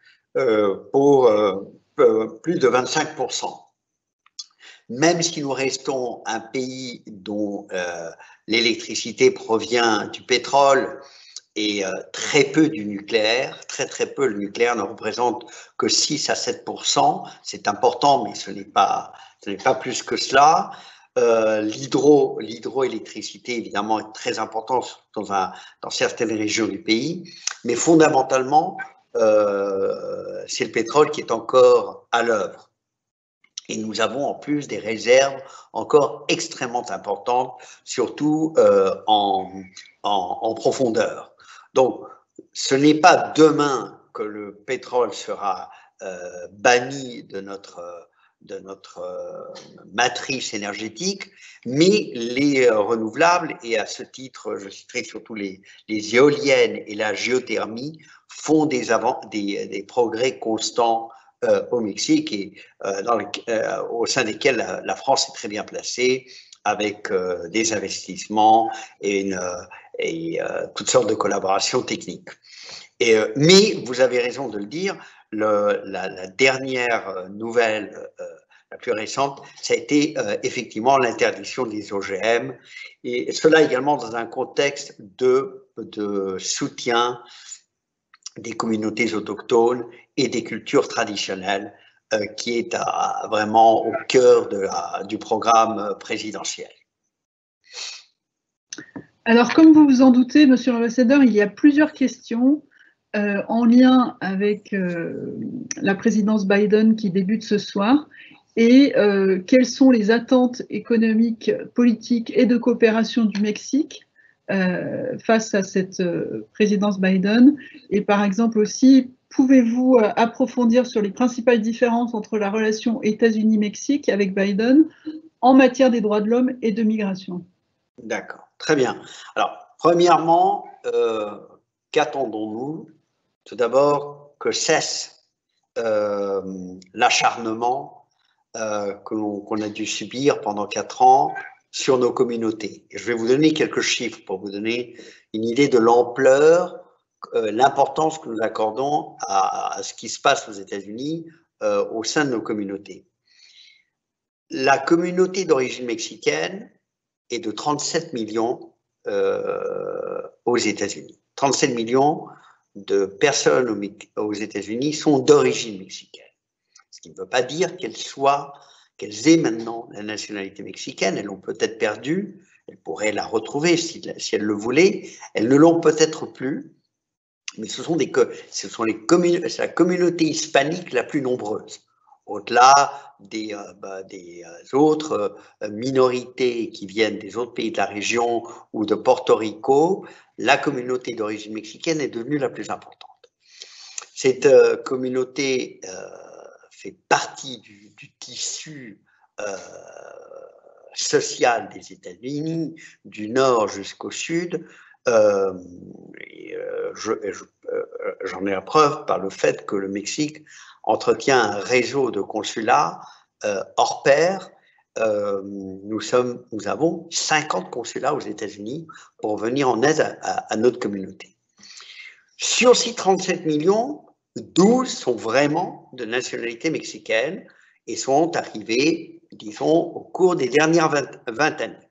pour plus de 25%. Même si nous restons un pays dont l'électricité provient du pétrole et très peu du nucléaire, très peu, le nucléaire ne représente que 6 à 7%, c'est important, mais ce n'est pas plus que cela. L'hydroélectricité, évidemment, est très importante dans certaines régions du pays, mais fondamentalement, c'est le pétrole qui est encore à l'œuvre. Et nous avons en plus des réserves encore extrêmement importantes, surtout en profondeur. Donc, ce n'est pas demain que le pétrole sera banni de notre matrice énergétique, mais les renouvelables, et à ce titre, je citerai surtout les éoliennes et la géothermie, font des progrès constants au Mexique et au sein desquels la France est très bien placée avec des investissements et toutes sortes de collaborations techniques. Mais vous avez raison de le dire, la dernière nouvelle, la plus récente, ça a été effectivement l'interdiction des OGM, et cela également dans un contexte de soutien des communautés autochtones et des cultures traditionnelles, qui est vraiment au cœur du programme présidentiel. Alors, comme vous vous en doutez, Monsieur l'ambassadeur, il y a plusieurs questions en lien avec la présidence Biden qui débute ce soir et quelles sont les attentes économiques, politiques et de coopération du Mexique face à cette présidence Biden. Et par exemple aussi, pouvez-vous approfondir sur les principales différences entre la relation États-Unis-Mexique avec Biden en matière des droits de l'homme et de migration? D'accord, très bien. Alors, premièrement, qu'attendons-nous? Tout d'abord, que cesse l'acharnement qu'on a dû subir pendant 4 ans sur nos communautés. Et je vais vous donner quelques chiffres pour vous donner une idée de l'ampleur, l'importance que nous accordons à ce qui se passe aux États-Unis au sein de nos communautés. La communauté d'origine mexicaine est de 37 millions aux États-Unis. 37 millions de personnes aux États-Unis sont d'origine mexicaine. Ce qui ne veut pas dire qu'elles aient maintenant la nationalité mexicaine. Elles l'ont peut-être perdue, elles pourraient la retrouver si elles le voulaient. Elles ne l'ont peut-être plus, mais c'est la communauté hispanique la plus nombreuse. Au-delà des autres minorités qui viennent des autres pays de la région ou de Porto Rico, la communauté d'origine mexicaine est devenue la plus importante. Cette communauté fait partie du tissu social des États-Unis, du nord jusqu'au sud. J'en ai la preuve par le fait que le Mexique entretient un réseau de consulats hors pair. Nous avons 50 consulats aux États-Unis pour venir en aide à notre communauté. Sur ces 37 millions, 12 sont vraiment de nationalité mexicaine et sont arrivés, disons, au cours des dernières 20 années.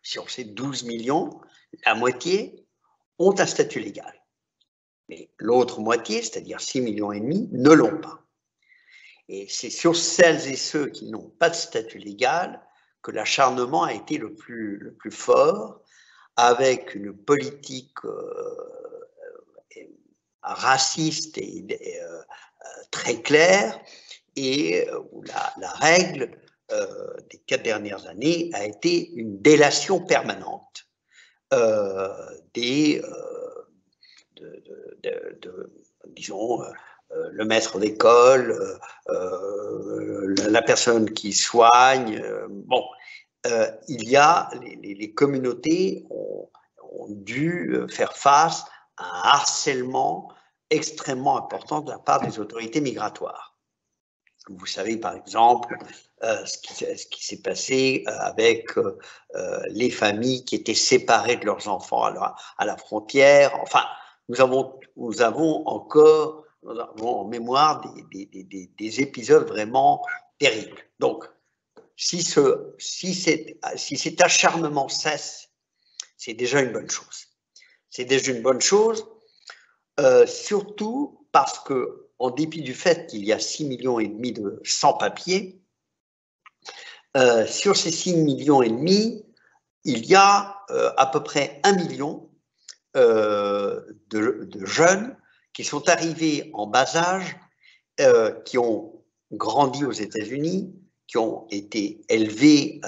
Sur ces 12 millions, la moitié ont un statut légal. Mais l'autre moitié, c'est-à-dire 6,5 millions, ne l'ont pas. Et c'est sur celles et ceux qui n'ont pas de statut légal que l'acharnement a été le plus fort, avec une politique raciste et très claire, et où la règle des 4 dernières années a été une délation permanente disons, le maître d'école, la personne qui soigne. Bon, il y a les communautés ont dû faire face à un harcèlement extrêmement important de la part des autorités migratoires. Vous savez par exemple ce qui s'est passé avec les familles qui étaient séparées de leurs enfants à la frontière. Enfin, nous avons en mémoire des épisodes vraiment terribles. Donc, si cet acharnement cesse, c'est déjà une bonne chose. C'est déjà une bonne chose, surtout parce que, en dépit du fait qu'il y a 6,5 millions de sans-papiers, sur ces 6,5 millions, il y a à peu près 1 million de jeunes qui sont arrivés en bas âge, qui ont grandi aux États-Unis, qui ont été élevés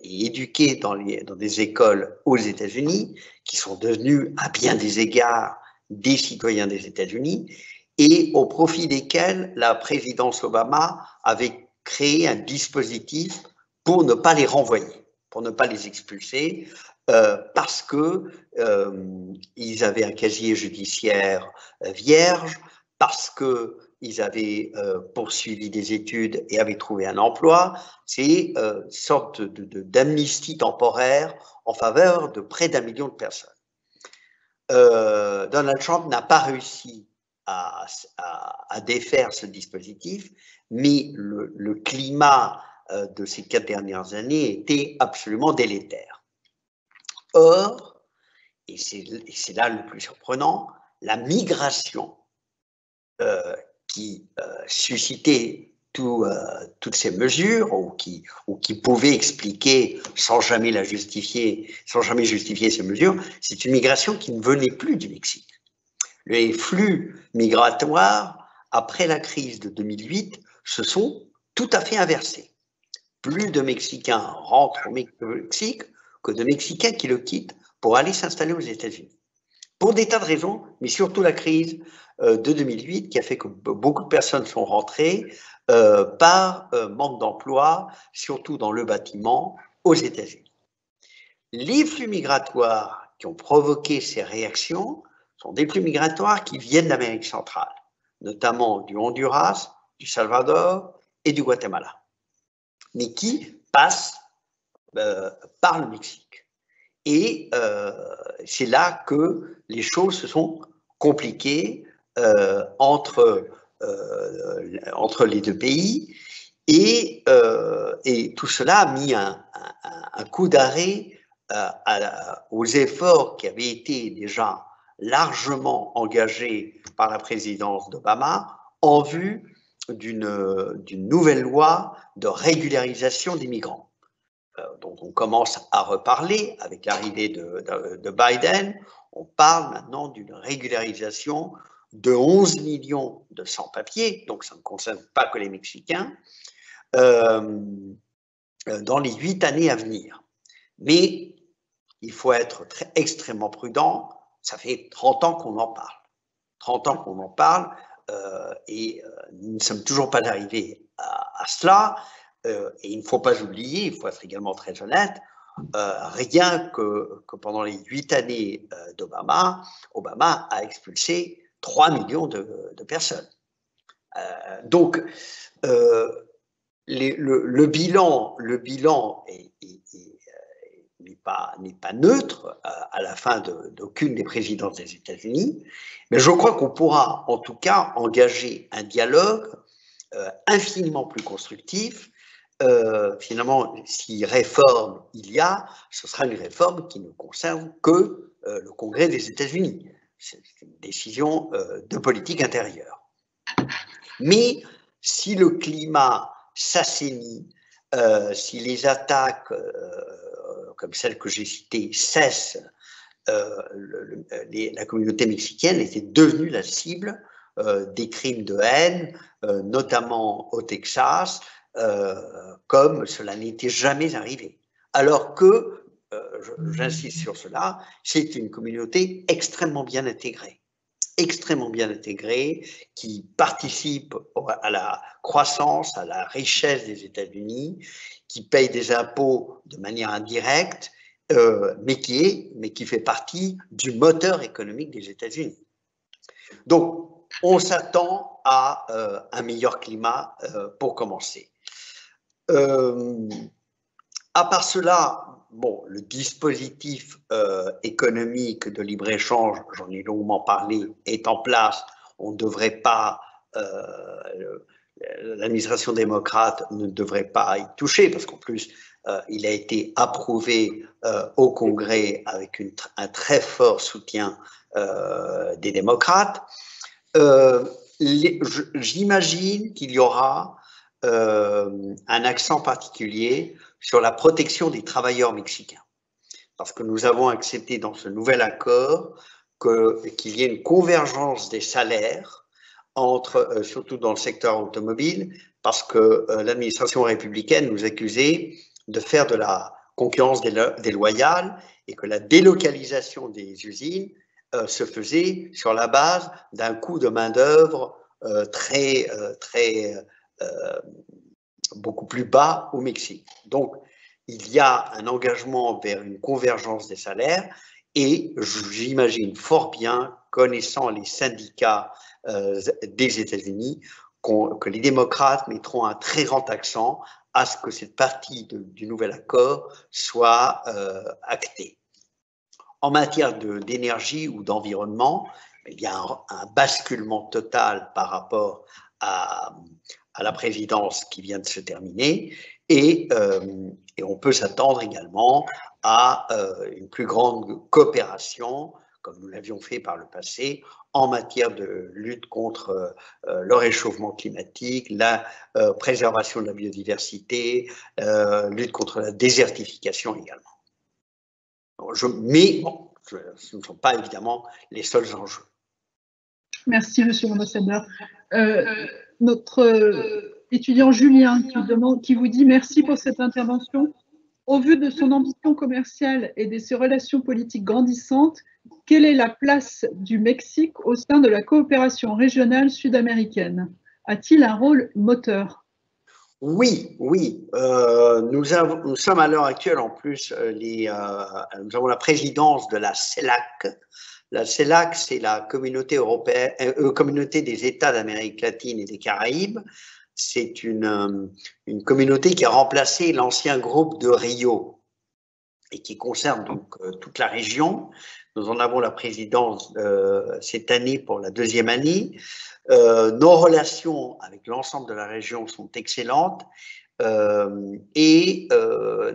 et éduqués dans des écoles aux États-Unis, qui sont devenus à bien des égards des citoyens des États-Unis, et au profit desquels la présidence Obama avait créé un dispositif pour ne pas les renvoyer, pour ne pas les expulser, parce qu'ils avaient un casier judiciaire vierge, parce qu'ils avaient poursuivi des études et avaient trouvé un emploi. C'est une sorte d'amnistie temporaire en faveur de près d'1 million de personnes. Donald Trump n'a pas réussi à défaire ce dispositif, mais le climat de ces 4 dernières années était absolument délétère. Or, et c'est là le plus surprenant, la migration qui suscitait toutes ces mesures ou qui pouvaient expliquer sans jamais justifier ces mesures, c'est une migration qui ne venait plus du Mexique. Les flux migratoires, après la crise de 2008, se sont tout à fait inversés. Plus de Mexicains rentrent au Mexique que de Mexicains qui le quittent pour aller s'installer aux États-Unis. Pour des tas de raisons, mais surtout la crise de 2008 qui a fait que beaucoup de personnes sont rentrées par manque d'emploi, surtout dans le bâtiment, aux États-Unis. Les flux migratoires qui ont provoqué ces réactions sont des flux migratoires qui viennent d'Amérique centrale, notamment du Honduras, du Salvador et du Guatemala, mais qui passent par le Mexique. Et c'est là que les choses se sont compliquées entre les deux pays et tout cela a mis un coup d'arrêt aux efforts qui avaient été déjà largement engagés par la présidence d'Obama en vue d'une nouvelle loi de régularisation des migrants. dont on commence à reparler avec l'arrivée de Biden. On parle maintenant d'une régularisation de 11 millions de sans-papiers, donc ça ne concerne pas que les Mexicains, dans les 8 années à venir. Mais il faut être extrêmement prudent. Ça fait 30 ans qu'on en parle. 30 ans qu'on en parle et nous ne sommes toujours pas arrivés à cela. Et il ne faut pas oublier, il faut être également très honnête, rien que pendant les 8 années d'Obama, Obama a expulsé 3 millions de personnes. Donc, le bilan n'est pas neutre à la fin d'aucune des présidences des États-Unis, mais je crois qu'on pourra en tout cas engager un dialogue infiniment plus constructif. Finalement, si réforme il y a, ce sera une réforme qui ne concerne que le Congrès des États-Unis. C'est une décision de politique intérieure. Mais si le climat s'assainit, si les attaques comme celles que j'ai citées cessent, la communauté mexicaine était devenue la cible des crimes de haine, notamment au Texas, comme cela n'était jamais arrivé. Alors que, j'insiste sur cela, c'est une communauté extrêmement bien intégrée, qui participe à la croissance, à la richesse des États-Unis, qui paye des impôts de manière indirecte, mais qui fait partie du moteur économique des États-Unis. Donc, on s'attend à un meilleur climat pour commencer. À part cela, bon, le dispositif économique de libre-échange, j'en ai longuement parlé, est en place. On ne devrait pas, l'administration démocrate ne devrait pas y toucher, parce qu'en plus, il a été approuvé au Congrès avec un très fort soutien des démocrates. J'imagine qu'il y aura un accent particulier sur la protection des travailleurs mexicains. Parce que nous avons accepté dans ce nouvel accord qu'il y ait une convergence des salaires, surtout dans le secteur automobile, parce que l'administration républicaine nous accusait de faire de la concurrence déloyale et que la délocalisation des usines se faisait sur la base d'un coût de main-d'œuvre beaucoup plus bas au Mexique. Donc, il y a un engagement vers une convergence des salaires et j'imagine fort bien, connaissant les syndicats des États-Unis, que les démocrates mettront un très grand accent à ce que cette partie du nouvel accord soit actée. En matière d'énergie ou d'environnement, il y a un basculement total par rapport à la présidence qui vient de se terminer et on peut s'attendre également à une plus grande coopération, comme nous l'avions fait par le passé, en matière de lutte contre le réchauffement climatique, la préservation de la biodiversité, lutte contre la désertification également. Mais bon, ce ne sont pas évidemment les seuls enjeux. Merci, Monsieur l'ambassadeur. Notre étudiant Julien qui vous dit merci pour cette intervention. Au vu de son ambition commerciale et de ses relations politiques grandissantes, quelle est la place du Mexique au sein de la coopération régionale sud-américaine? A-t-il un rôle moteur? Oui, oui. Nous sommes à l'heure actuelle, en plus, nous avons la présidence de la CELAC. La CELAC, c'est la communauté européenne, communauté des États d'Amérique latine et des Caraïbes. C'est une communauté qui a remplacé l'ancien groupe de Rio et qui concerne donc toute la région. Nous en avons la présidence cette année pour la 2e année. Nos relations avec l'ensemble de la région sont excellentes et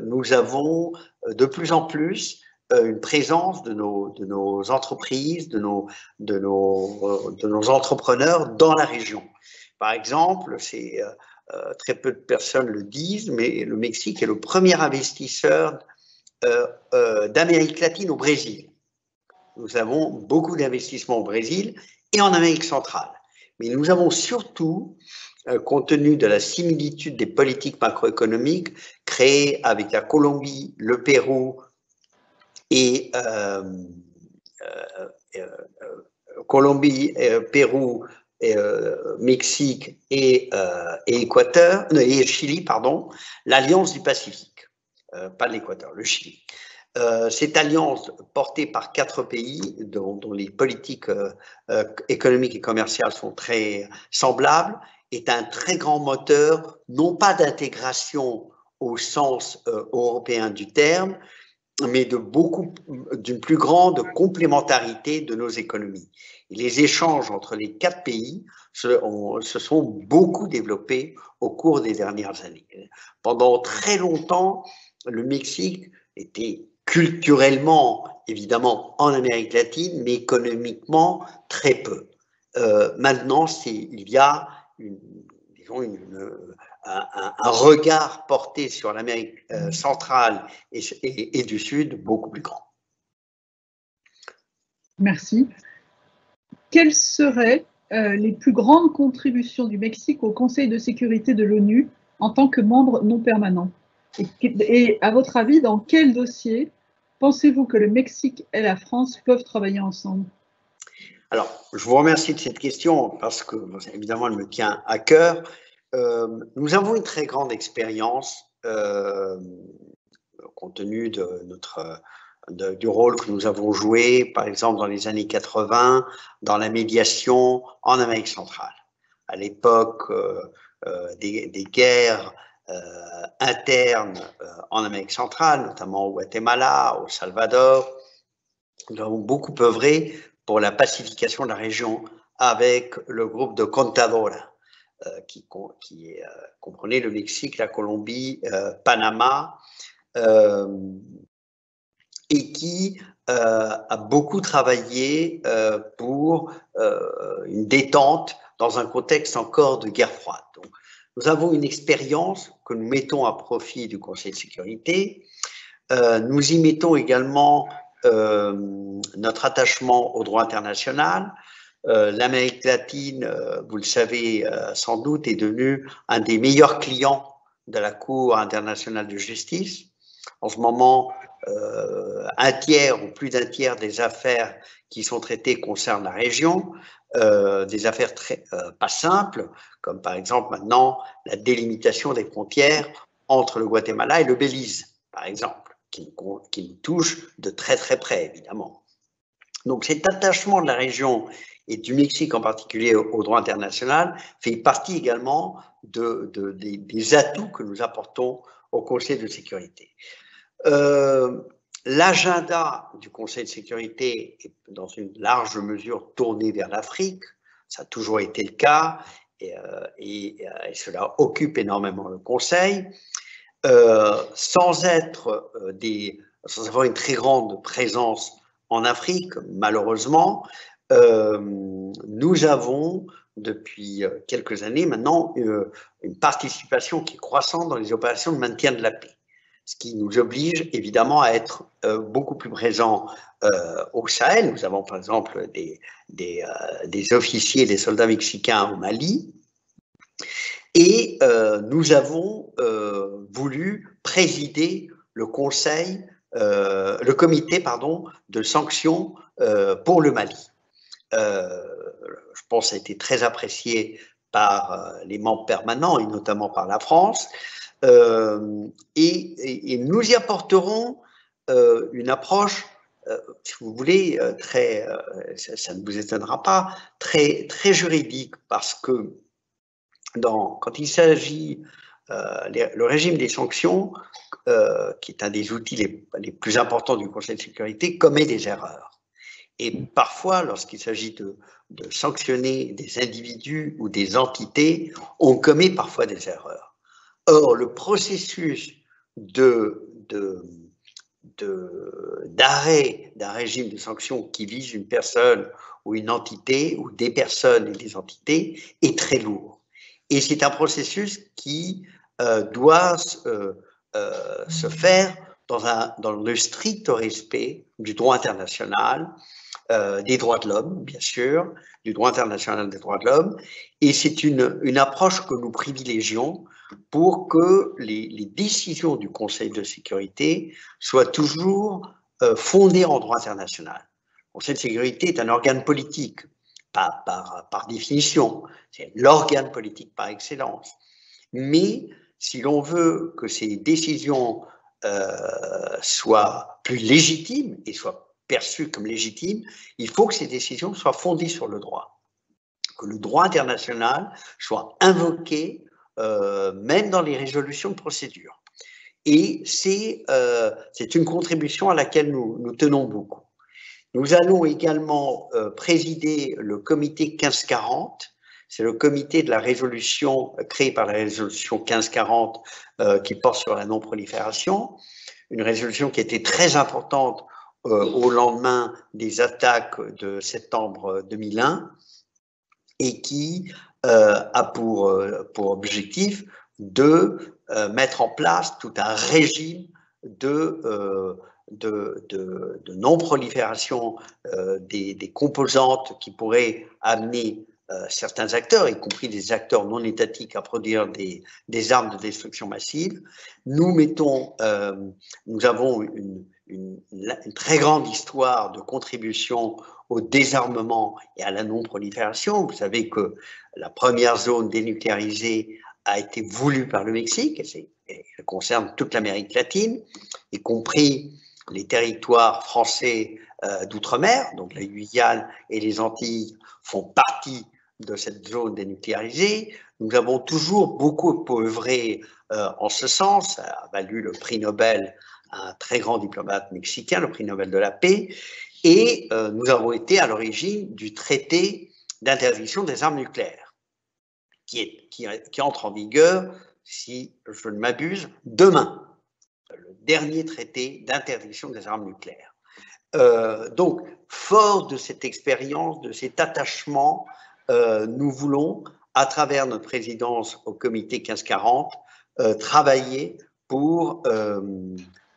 nous avons de plus en plus une présence de nos entreprises, de nos entrepreneurs dans la région. Par exemple, très peu de personnes le disent, mais le Mexique est le premier investisseur d'Amérique latine au Brésil. Nous avons beaucoup d'investissements au Brésil et en Amérique centrale. Mais nous avons surtout, compte tenu de la similitude des politiques macroéconomiques créées avec la Colombie, le Pérou et Pérou, Mexique et Équateur, et Chili, pardon, l'Alliance du Pacifique, pas l'Équateur, le Chili. Cette alliance portée par 4 pays dont les politiques économiques et commerciales sont très semblables est un très grand moteur, non pas d'intégration au sens européen du terme, mais d'une plus grande complémentarité de nos économies. Et les échanges entre les 4 pays se sont beaucoup développés au cours des dernières années. Pendant très longtemps, le Mexique était culturellement, évidemment, en Amérique latine, mais économiquement, très peu. Maintenant, il y a un regard porté sur l'Amérique centrale et du Sud beaucoup plus grand. Merci. Quelles seraient les plus grandes contributions du Mexique au Conseil de sécurité de l'ONU en tant que membre non permanent? Et à votre avis, dans quel dossier pensez-vous que le Mexique et la France peuvent travailler ensemble? Alors, je vous remercie de cette question parce que, évidemment, elle me tient à cœur. Nous avons une très grande expérience compte tenu du rôle que nous avons joué, par exemple, dans les années 80, dans la médiation en Amérique centrale. À l'époque des guerres internes en Amérique centrale, notamment au Guatemala, au Salvador, nous avons beaucoup œuvré pour la pacification de la région avec le groupe de Contadora, qui comprenait le Mexique, la Colombie, Panama, et qui a beaucoup travaillé pour une détente dans un contexte encore de guerre froide. Donc, nous avons une expérience que nous mettons à profit du Conseil de sécurité. Nous y mettons également notre attachement au droit international. L'Amérique latine, vous le savez sans doute, est devenue un des meilleurs clients de la Cour internationale de justice. En ce moment, un tiers ou plus d'un tiers des affaires qui sont traitées concernent la région, des affaires pas simples, comme par exemple maintenant la délimitation des frontières entre le Guatemala et le Belize, par exemple, qui nous touche de très très près, évidemment. Donc cet attachement de la région et du Mexique en particulier au droit international fait partie également des atouts que nous apportons au Conseil de sécurité. L'agenda du Conseil de sécurité est dans une large mesure tourné vers l'Afrique, ça a toujours été le cas, et cela occupe énormément le Conseil, sans avoir une très grande présence en Afrique, malheureusement, nous avons depuis quelques années maintenant une participation qui est croissante dans les opérations de maintien de la paix, ce qui nous oblige évidemment à être beaucoup plus présents au Sahel. Nous avons par exemple des officiers, des soldats mexicains au Mali, et nous avons voulu présider le comité de sanctions pour le Mali. Je pense que ça a été très apprécié par les membres permanents et notamment par la France. Et nous y apporterons une approche, si vous voulez, ça ne vous étonnera pas, très juridique, parce que quand il s'agit le régime des sanctions, qui est un des outils les plus importants du Conseil de sécurité, commet des erreurs. Et parfois, lorsqu'il s'agit de sanctionner des individus ou des entités, on commet parfois des erreurs. Or, le processus d'arrêt d'un régime de sanctions qui vise une personne ou une entité, ou des personnes et des entités, est très lourd. Et c'est un processus qui doit se faire dans le strict respect du droit international, des droits de l'homme, bien sûr, du droit international des droits de l'homme, et c'est une approche que nous privilégions pour que les décisions du Conseil de sécurité soient toujours fondées en droit international. Le Conseil de sécurité est un organe politique, par définition, c'est l'organe politique par excellence. Mais si l'on veut que ces décisions soient plus légitimes et soient perçues comme légitimes, il faut que ces décisions soient fondées sur le droit, que le droit international soit invoqué même dans les résolutions de procédure. Et c'est une contribution à laquelle nous tenons beaucoup. Nous allons également présider le comité 1540. C'est le comité de la résolution créé par la résolution 1540 qui porte sur la non-prolifération. Une résolution qui était très importante au lendemain des attaques de septembre 2001 et qui a pour objectif de mettre en place tout un régime de non-prolifération des composantes qui pourraient amener certains acteurs, y compris des acteurs non étatiques, à produire des armes de destruction massive. Nous avons une très grande histoire de contribution au désarmement et à la non-prolifération. Vous savez que la première zone dénucléarisée a été voulue par le Mexique, et elle concerne toute l'Amérique latine, y compris les territoires français d'outre-mer, donc la Guyane et les Antilles font partie de cette zone dénucléarisée. Nous avons toujours beaucoup œuvré en ce sens. Ça a valu le prix Nobel à un très grand diplomate mexicain, le prix Nobel de la paix, et nous avons été à l'origine du traité d'interdiction des armes nucléaires, qui entre en vigueur, si je ne m'abuse, demain. Le dernier traité d'interdiction des armes nucléaires. Donc, fort de cette expérience, de cet attachement, nous voulons, à travers notre présidence au comité 1540, travailler pour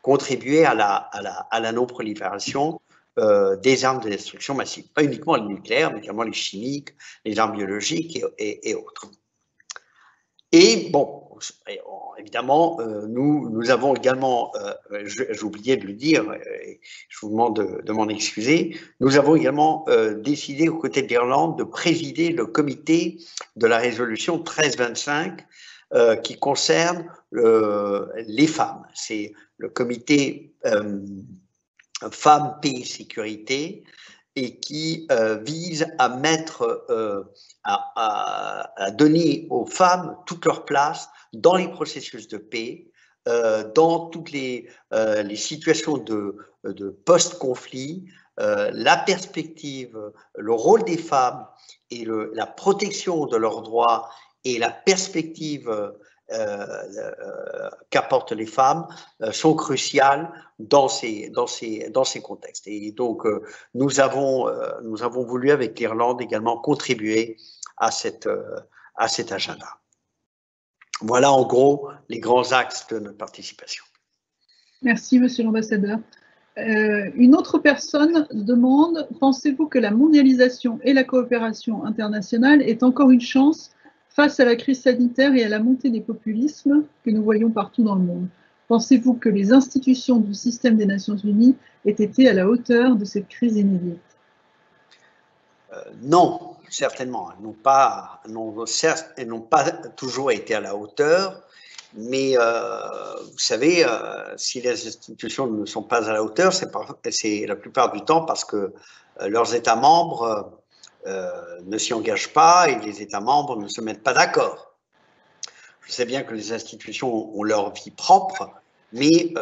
contribuer à la non-prolifération des armes de destruction massive. Pas uniquement les nucléaires, mais également les chimiques, les armes biologiques et autres. Et bon, évidemment, nous avons également, j'ai oublié de le dire, je vous demande de m'en excuser, nous avons également décidé aux côtés de l'Irlande de présider le comité de la résolution 1325 qui concerne les femmes. C'est le comité Femmes, Paix, Sécurité, et qui vise à mettre, à donner aux femmes toute leur place dans les processus de paix, dans toutes les situations de post-conflit, la perspective, le rôle des femmes et la protection de leurs droits et la perspective qu'apportent les femmes sont cruciales dans ces contextes. Et donc, nous avons voulu, avec l'Irlande, également contribuer à cet agenda. Voilà en gros les grands axes de notre participation. Merci, Monsieur l'ambassadeur. Une autre personne demande, pensez-vous que la mondialisation et la coopération internationale est encore une chance face à la crise sanitaire et à la montée des populismes que nous voyons partout dans le monde? Pensez-vous que les institutions du système des Nations Unies aient été à la hauteur de cette crise inédite? Non, certainement. Elles n'ont pas toujours été à la hauteur, mais vous savez, si les institutions ne sont pas à la hauteur, c'est la plupart du temps parce que leurs États membres ne s'y engagent pas et les États membres ne se mettent pas d'accord. Je sais bien que les institutions ont leur vie propre, mais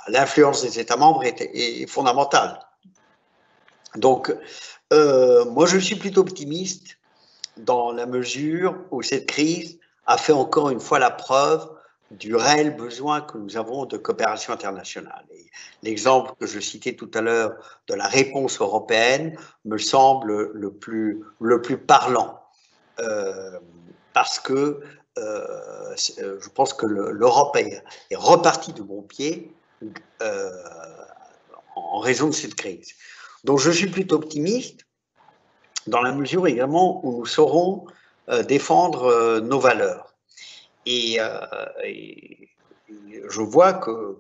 l'influence des États membres est fondamentale. Donc, moi, je suis plutôt optimiste dans la mesure où cette crise a fait encore une fois la preuve du réel besoin que nous avons de coopération internationale. L'exemple que je citais tout à l'heure de la réponse européenne me semble le plus parlant, parce que je pense que l'Europe est repartie de bon pied en raison de cette crise. Donc je suis plutôt optimiste dans la mesure également où nous saurons défendre nos valeurs. Et je vois que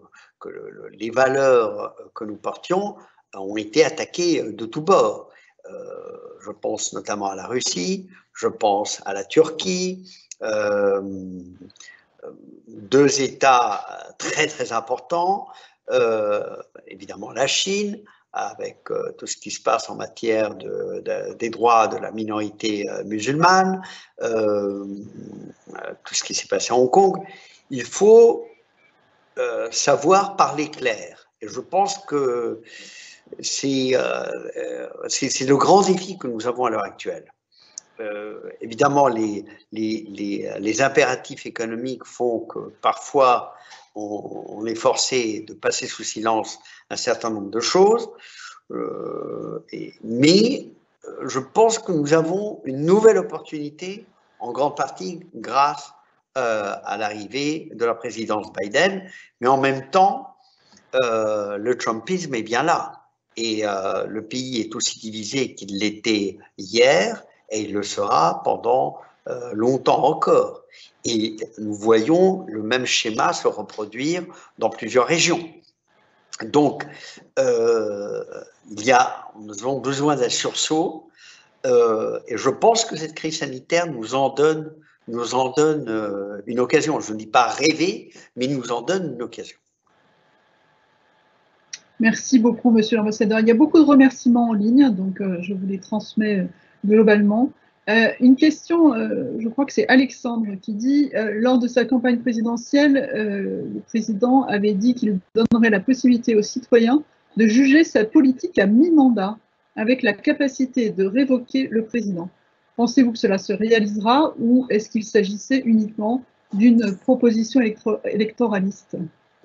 les valeurs que nous portions ont été attaquées de tous bords. Je pense notamment à la Russie, je pense à la Turquie, deux États très très importants, évidemment la Chine, avec tout ce qui se passe en matière des droits de la minorité musulmane, tout ce qui s'est passé à Hong Kong. Il faut savoir parler clair. Et je pense que c'est le grand défi que nous avons à l'heure actuelle. Évidemment, les impératifs économiques font que parfois on est forcé de passer sous silence un certain nombre de choses, mais je pense que nous avons une nouvelle opportunité, en grande partie grâce à l'arrivée de la présidence Biden, mais en même temps, le Trumpisme est bien là, et le pays est aussi divisé qu'il l'était hier, et il le sera pendant longtemps encore. Et nous voyons le même schéma se reproduire dans plusieurs régions. Donc, nous avons besoin d'un sursaut, et je pense que cette crise sanitaire nous en donne une occasion. Je ne dis pas rêver, mais nous en donne une occasion. Merci beaucoup, Monsieur l'ambassadeur. Il y a beaucoup de remerciements en ligne, donc je vous les transmets globalement. Une question, je crois que c'est Alexandre qui dit, lors de sa campagne présidentielle, le président avait dit qu'il donnerait la possibilité aux citoyens de juger sa politique à mi-mandat, avec la capacité de révoquer le président. Pensez-vous que cela se réalisera ou est-ce qu'il s'agissait uniquement d'une proposition électoraliste?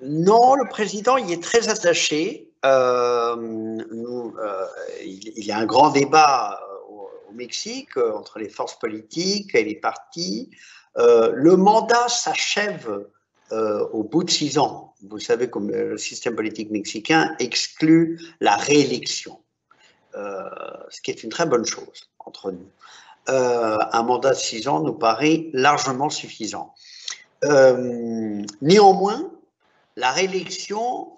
Non, le président y est très attaché. Il y a un grand débat au Mexique entre les forces politiques et les partis. Le mandat s'achève au bout de 6 ans. Vous savez que le système politique mexicain exclut la réélection, ce qui est une très bonne chose entre nous. Un mandat de 6 ans nous paraît largement suffisant. Néanmoins, la réélection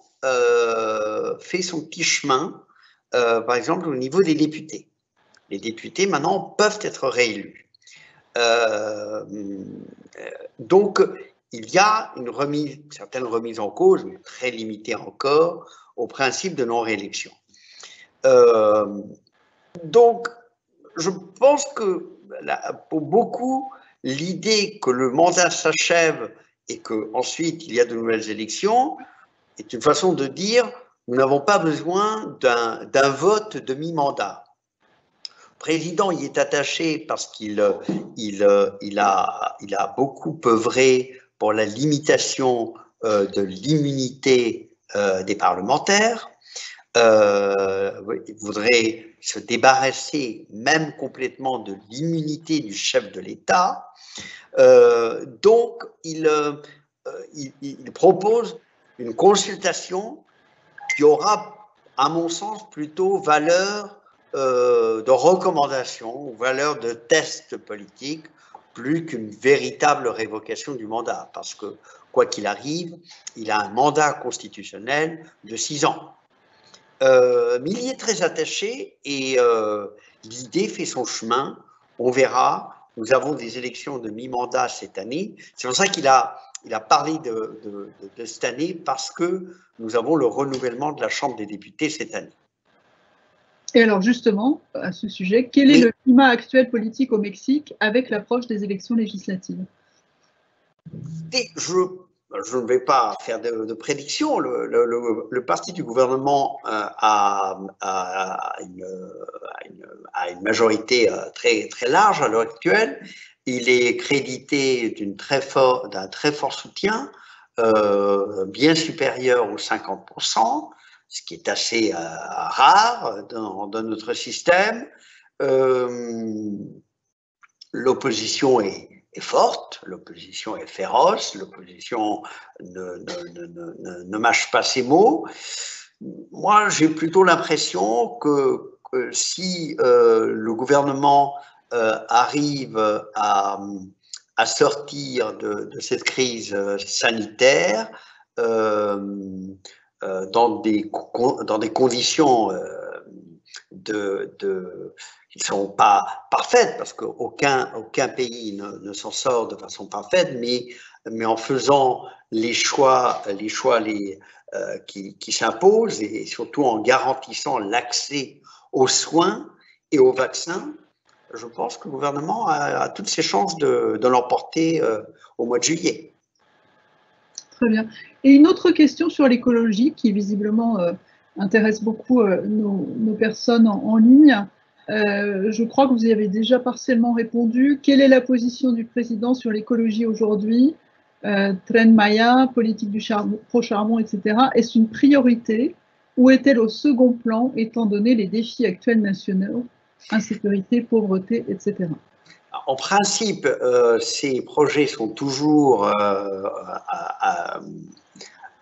fait son petit chemin, par exemple au niveau des députés. Les députés maintenant peuvent être réélus. Donc il y a une certaine remise en cause, mais très limitée encore, au principe de non-réélection. Donc je pense que pour beaucoup, l'idée que le mandat s'achève et qu'ensuite il y a de nouvelles élections est une façon de dire nous n'avons pas besoin d'un vote de mi-mandat. président y est attaché parce qu'il a beaucoup œuvré pour la limitation de l'immunité des parlementaires. Il voudrait se débarrasser même complètement de l'immunité du chef de l'État. Donc, il propose une consultation qui aura, à mon sens, plutôt valeur de recommandation ou valeur de test politique, plus qu'une véritable révocation du mandat. Parce que, quoi qu'il arrive, il a un mandat constitutionnel de 6 ans. Mais il y est très attaché et l'idée fait son chemin. On verra. Nous avons des élections de mi-mandat cette année. C'est pour ça qu'il a parlé de cette année, parce que nous avons le renouvellement de la Chambre des députés cette année. Et alors justement, à ce sujet, quel est le climat actuel politique au Mexique avec l'approche des élections législatives? Et je ne vais pas faire de prédiction. Le parti du gouvernement a une majorité très, très large à l'heure actuelle. Il est crédité d'un très fort soutien, bien supérieur aux 50%, ce qui est assez rare dans notre système. L'opposition est forte, l'opposition est féroce, l'opposition ne mâche pas ses mots. Moi, j'ai plutôt l'impression que si le gouvernement arrive à sortir de cette crise sanitaire dans des conditions qui ne sont pas parfaites, parce qu'aucun pays ne s'en sort de façon parfaite, mais en faisant les choix qui s'imposent, et surtout en garantissant l'accès aux soins et aux vaccins, je pense que le gouvernement a toutes ses chances de l'emporter au mois de juillet. Très bien. Et une autre question sur l'écologie qui visiblement intéresse beaucoup nos personnes en ligne. Je crois que vous y avez déjà partiellement répondu. Quelle est la position du président sur l'écologie aujourd'hui? Tren Maya, politique du pro-charbon, etc. Est-ce une priorité ou est-elle au second plan étant donné les défis actuels nationaux, insécurité, pauvreté, etc. En principe, ces projets sont toujours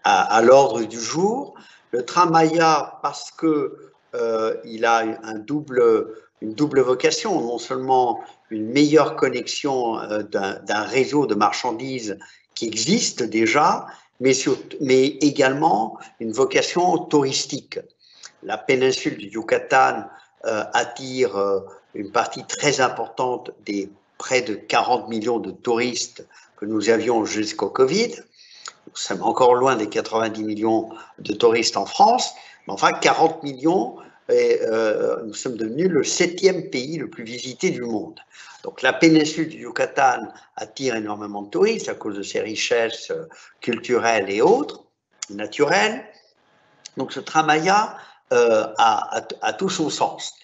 à l'ordre du jour. Le train Maya, parce qu'il a une double vocation, non seulement une meilleure connexion d'un réseau de marchandises qui existe déjà, mais également une vocation touristique. La péninsule du Yucatan attire une partie très importante des près de 40 millions de touristes que nous avions jusqu'au Covid. Nous sommes encore loin des 90 millions de touristes en France, mais enfin 40 millions, et nous sommes devenus le 7e pays le plus visité du monde. Donc la péninsule du Yucatan attire énormément de touristes à cause de ses richesses culturelles et autres, naturelles. Donc ce train Maya a tout son sens.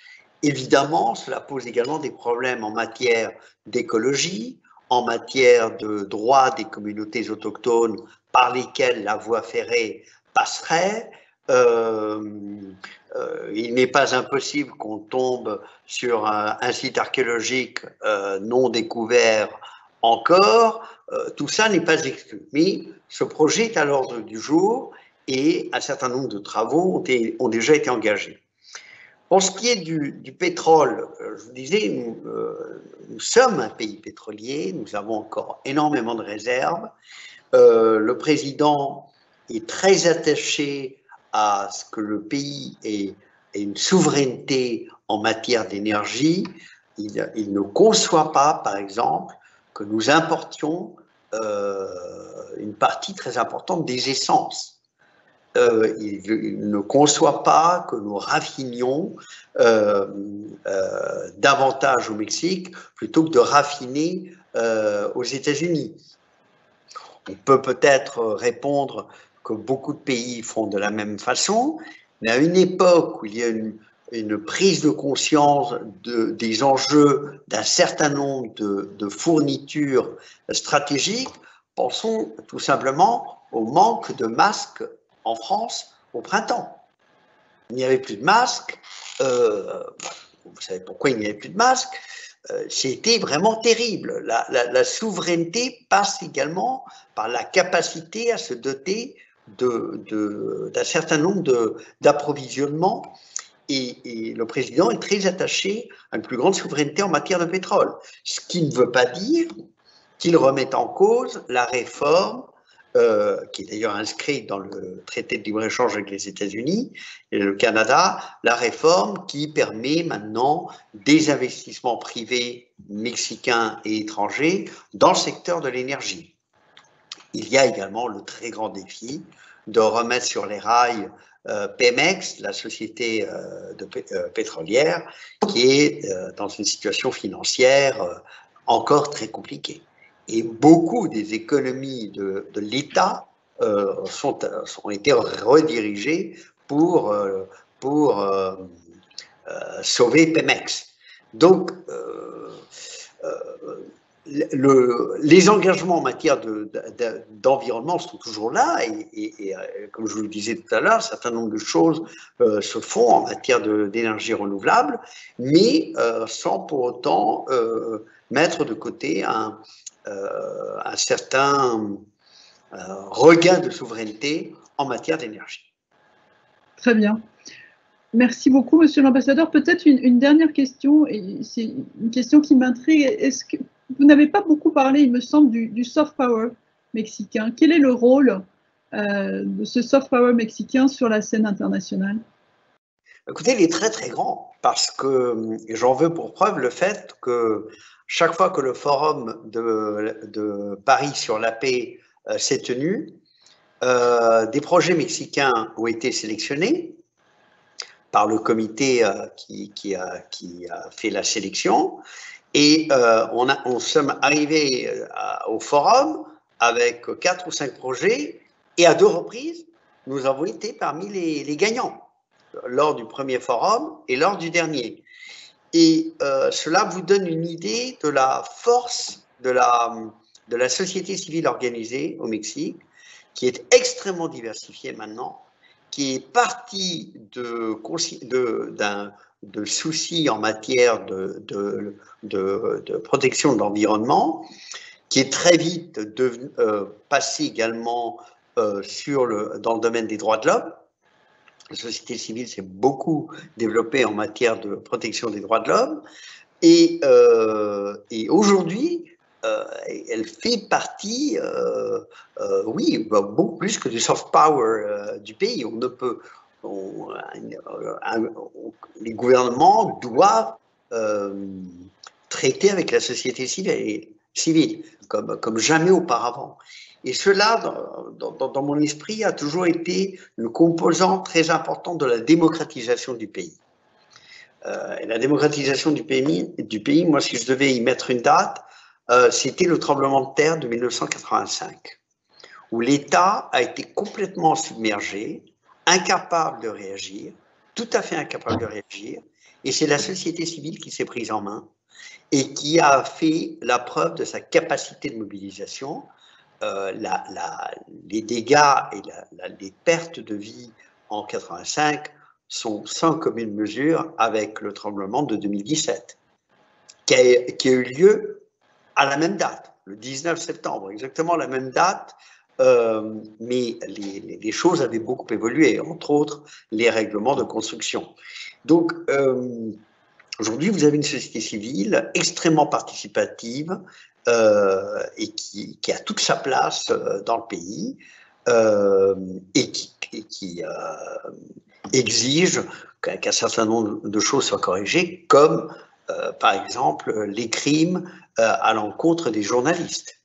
Évidemment, cela pose également des problèmes en matière d'écologie, en matière de droits des communautés autochtones par lesquelles la voie ferrée passerait. Il n'est pas impossible qu'on tombe sur un site archéologique non découvert encore. Tout ça n'est pas exclu. Mais ce projet est à l'ordre du jour et un certain nombre de travaux ont déjà été engagés. Pour ce qui est du pétrole, je vous disais, nous sommes un pays pétrolier, nous avons encore énormément de réserves. Le président est très attaché à ce que le pays ait une souveraineté en matière d'énergie. Il ne conçoit pas, par exemple, que nous importions une partie très importante des essences. Il ne conçoit pas que nous raffinions davantage au Mexique plutôt que de raffiner aux États-Unis. On peut peut-être répondre que beaucoup de pays font de la même façon, mais à une époque où il y a une prise de conscience des enjeux d'un certain nombre de fournitures stratégiques. Pensons tout simplement au manque de masques en France au printemps. Il n'y avait plus de masques. Vous savez pourquoi il n'y avait plus de masques. C'était vraiment terrible. La souveraineté passe également par la capacité à se doter d'un certain nombre d'approvisionnements. Et le président est très attaché à une plus grande souveraineté en matière de pétrole. Ce qui ne veut pas dire qu'il remette en cause la réforme, qui est d'ailleurs inscrite dans le traité de libre-échange avec les États-Unis et le Canada, la réforme qui permet maintenant des investissements privés mexicains et étrangers dans le secteur de l'énergie. Il y a également le très grand défi de remettre sur les rails Pemex, la société pétrolière, qui est dans une situation financière encore très compliquée. Et beaucoup des économies de l'État ont été redirigées pour sauver Pemex. Donc, les engagements en matière d'environnement sont toujours là et comme je vous le disais tout à l'heure, un certain nombre de choses se font en matière d'énergie renouvelable, mais sans pour autant mettre de côté un certain regain de souveraineté en matière d'énergie. Très bien. Merci beaucoup, Monsieur l'Ambassadeur. Peut-être une dernière question, et c'est une question qui m'intrigue. Est-ce que vous n'avez pas beaucoup parlé, il me semble, du soft power mexicain? Quel est le rôle de ce soft power mexicain sur la scène internationale? Écoutez, il est très très grand, parce que j'en veux pour preuve le fait que chaque fois que le forum de Paris sur la paix s'est tenu, des projets mexicains ont été sélectionnés par le comité qui a fait la sélection, et on sommes arrivés au forum avec 4 ou 5 projets, et à 2 reprises, nous avons été parmi les gagnants, lors du premier forum et lors du dernier. Et cela vous donne une idée de la force de la société civile organisée au Mexique, qui est extrêmement diversifiée maintenant, qui est partie de soucis en matière de protection de l'environnement, qui est très vite passé également dans le domaine des droits de l'homme. La société civile s'est beaucoup développée en matière de protection des droits de l'homme, et aujourd'hui, elle fait partie, oui, beaucoup plus que du soft power du pays. Les gouvernements doivent traiter avec la société civile comme jamais auparavant. Et cela, dans mon esprit, a toujours été une composante très importante de la démocratisation du pays. Et la démocratisation du pays, moi, si je devais y mettre une date, c'était le tremblement de terre de 1985, où l'État a été complètement submergé, incapable de réagir, tout à fait incapable de réagir, et c'est la société civile qui s'est prise en main et qui a fait la preuve de sa capacité de mobilisation. Les dégâts et les pertes de vie en 1985 sont sans commune mesure avec le tremblement de 2017, qui a eu lieu à la même date, le 19 septembre, exactement la même date, mais les choses avaient beaucoup évolué, entre autres les règlements de construction. Donc, aujourd'hui, vous avez une société civile extrêmement participative et qui a toute sa place dans le pays et qui exige qu'un certain nombre de choses soient corrigées, comme par exemple les crimes à l'encontre des journalistes.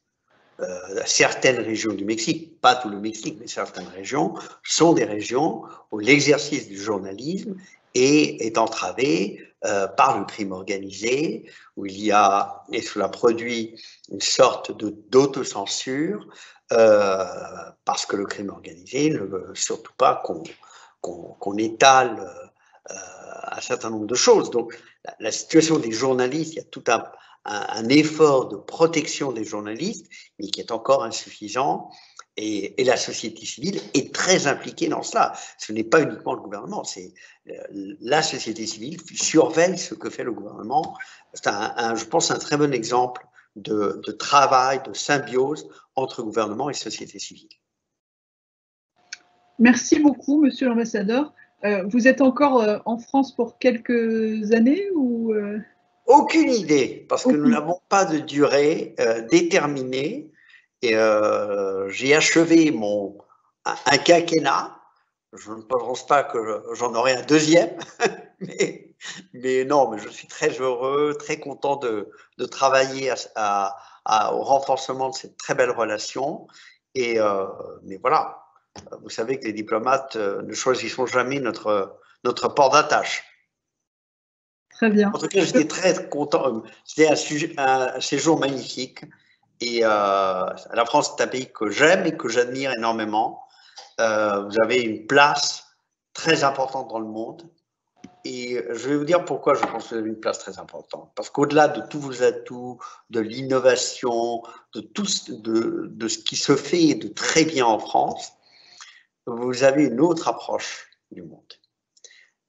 Certaines régions du Mexique, pas tout le Mexique, mais certaines régions, sont des régions où l'exercice du journalisme est entravé par le crime organisé, où il y a, et cela produit une sorte d'autocensure, parce que le crime organisé ne veut surtout pas qu'on étale un certain nombre de choses. Donc, la situation des journalistes, il y a tout un effort de protection des journalistes, mais qui est encore insuffisant. Et la société civile est très impliquée dans cela. Ce n'est pas uniquement le gouvernement, c'est la société civile qui surveille ce que fait le gouvernement. C'est je pense, un très bon exemple de travail, de symbiose entre gouvernement et société civile. Merci beaucoup, Monsieur l'ambassadeur. Vous êtes encore en France pour quelques années ou Aucune idée, parce que nous n'avons pas de durée déterminée. Et j'ai achevé un quinquennat. Je ne pense pas que j'en aurai un deuxième, mais non, mais je suis très heureux, très content de travailler au renforcement de cette très belle relation. Et mais voilà, vous savez que les diplomates ne choisissons jamais notre port d'attache. Très bien. En tout cas, j'étais très content. C'était un séjour magnifique. Et la France est un pays que j'aime et que j'admire énormément. Vous avez une place très importante dans le monde. Et je vais vous dire pourquoi je pense que vous avez une place très importante. Parce qu'au-delà de tous vos atouts, de l'innovation, de ce qui se fait de très bien en France, vous avez une autre approche du monde.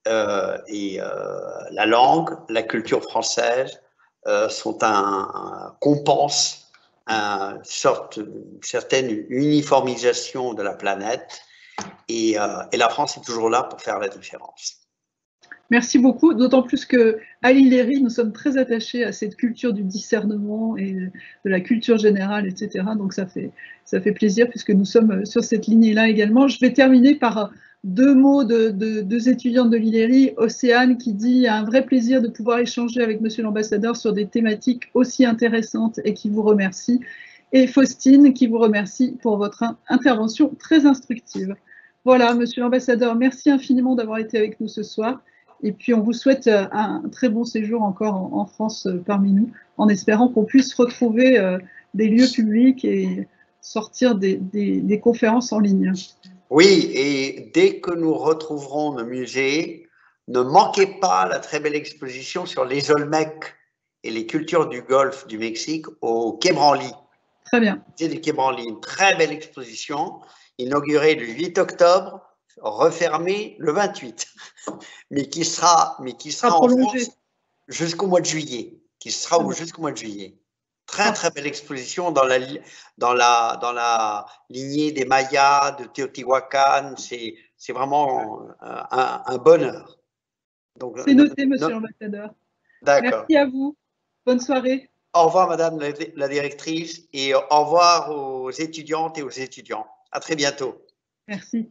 La langue, la culture française sont compensent une certaine uniformisation de la planète et la France est toujours là pour faire la différence. Merci beaucoup, d'autant plus qu'à l'ILERI, nous sommes très attachés à cette culture du discernement et de la culture générale, etc. Donc ça fait plaisir puisque nous sommes sur cette lignée-là également. Je vais terminer par deux mots de deux étudiantes de l'ILERI, Océane qui dit « un vrai plaisir de pouvoir échanger avec Monsieur l'ambassadeur sur des thématiques aussi intéressantes et qui vous remercie ». Et Faustine qui vous remercie pour votre intervention très instructive. Voilà, Monsieur l'ambassadeur, merci infiniment d'avoir été avec nous ce soir. Et puis, on vous souhaite un très bon séjour encore en France parmi nous, en espérant qu'on puisse retrouver des lieux publics et sortir des conférences en ligne. Oui, et dès que nous retrouverons nos musées, ne manquez pas la très belle exposition sur les Olmecs et les cultures du Golfe du Mexique au Quai Branly. Très bien. C'est du Quai Branly, une très belle exposition, inaugurée le 8 octobre, refermée le 28, mais qui sera en France jusqu'au mois de juillet, jusqu'au mois de juillet. Très très belle exposition dans la lignée des Mayas, de Teotihuacan, c'est vraiment un bonheur. C'est noté, Monsieur l'ambassadeur. D'accord. Merci à vous. Bonne soirée. Au revoir, Madame la directrice, et au revoir aux étudiantes et aux étudiants. À très bientôt. Merci.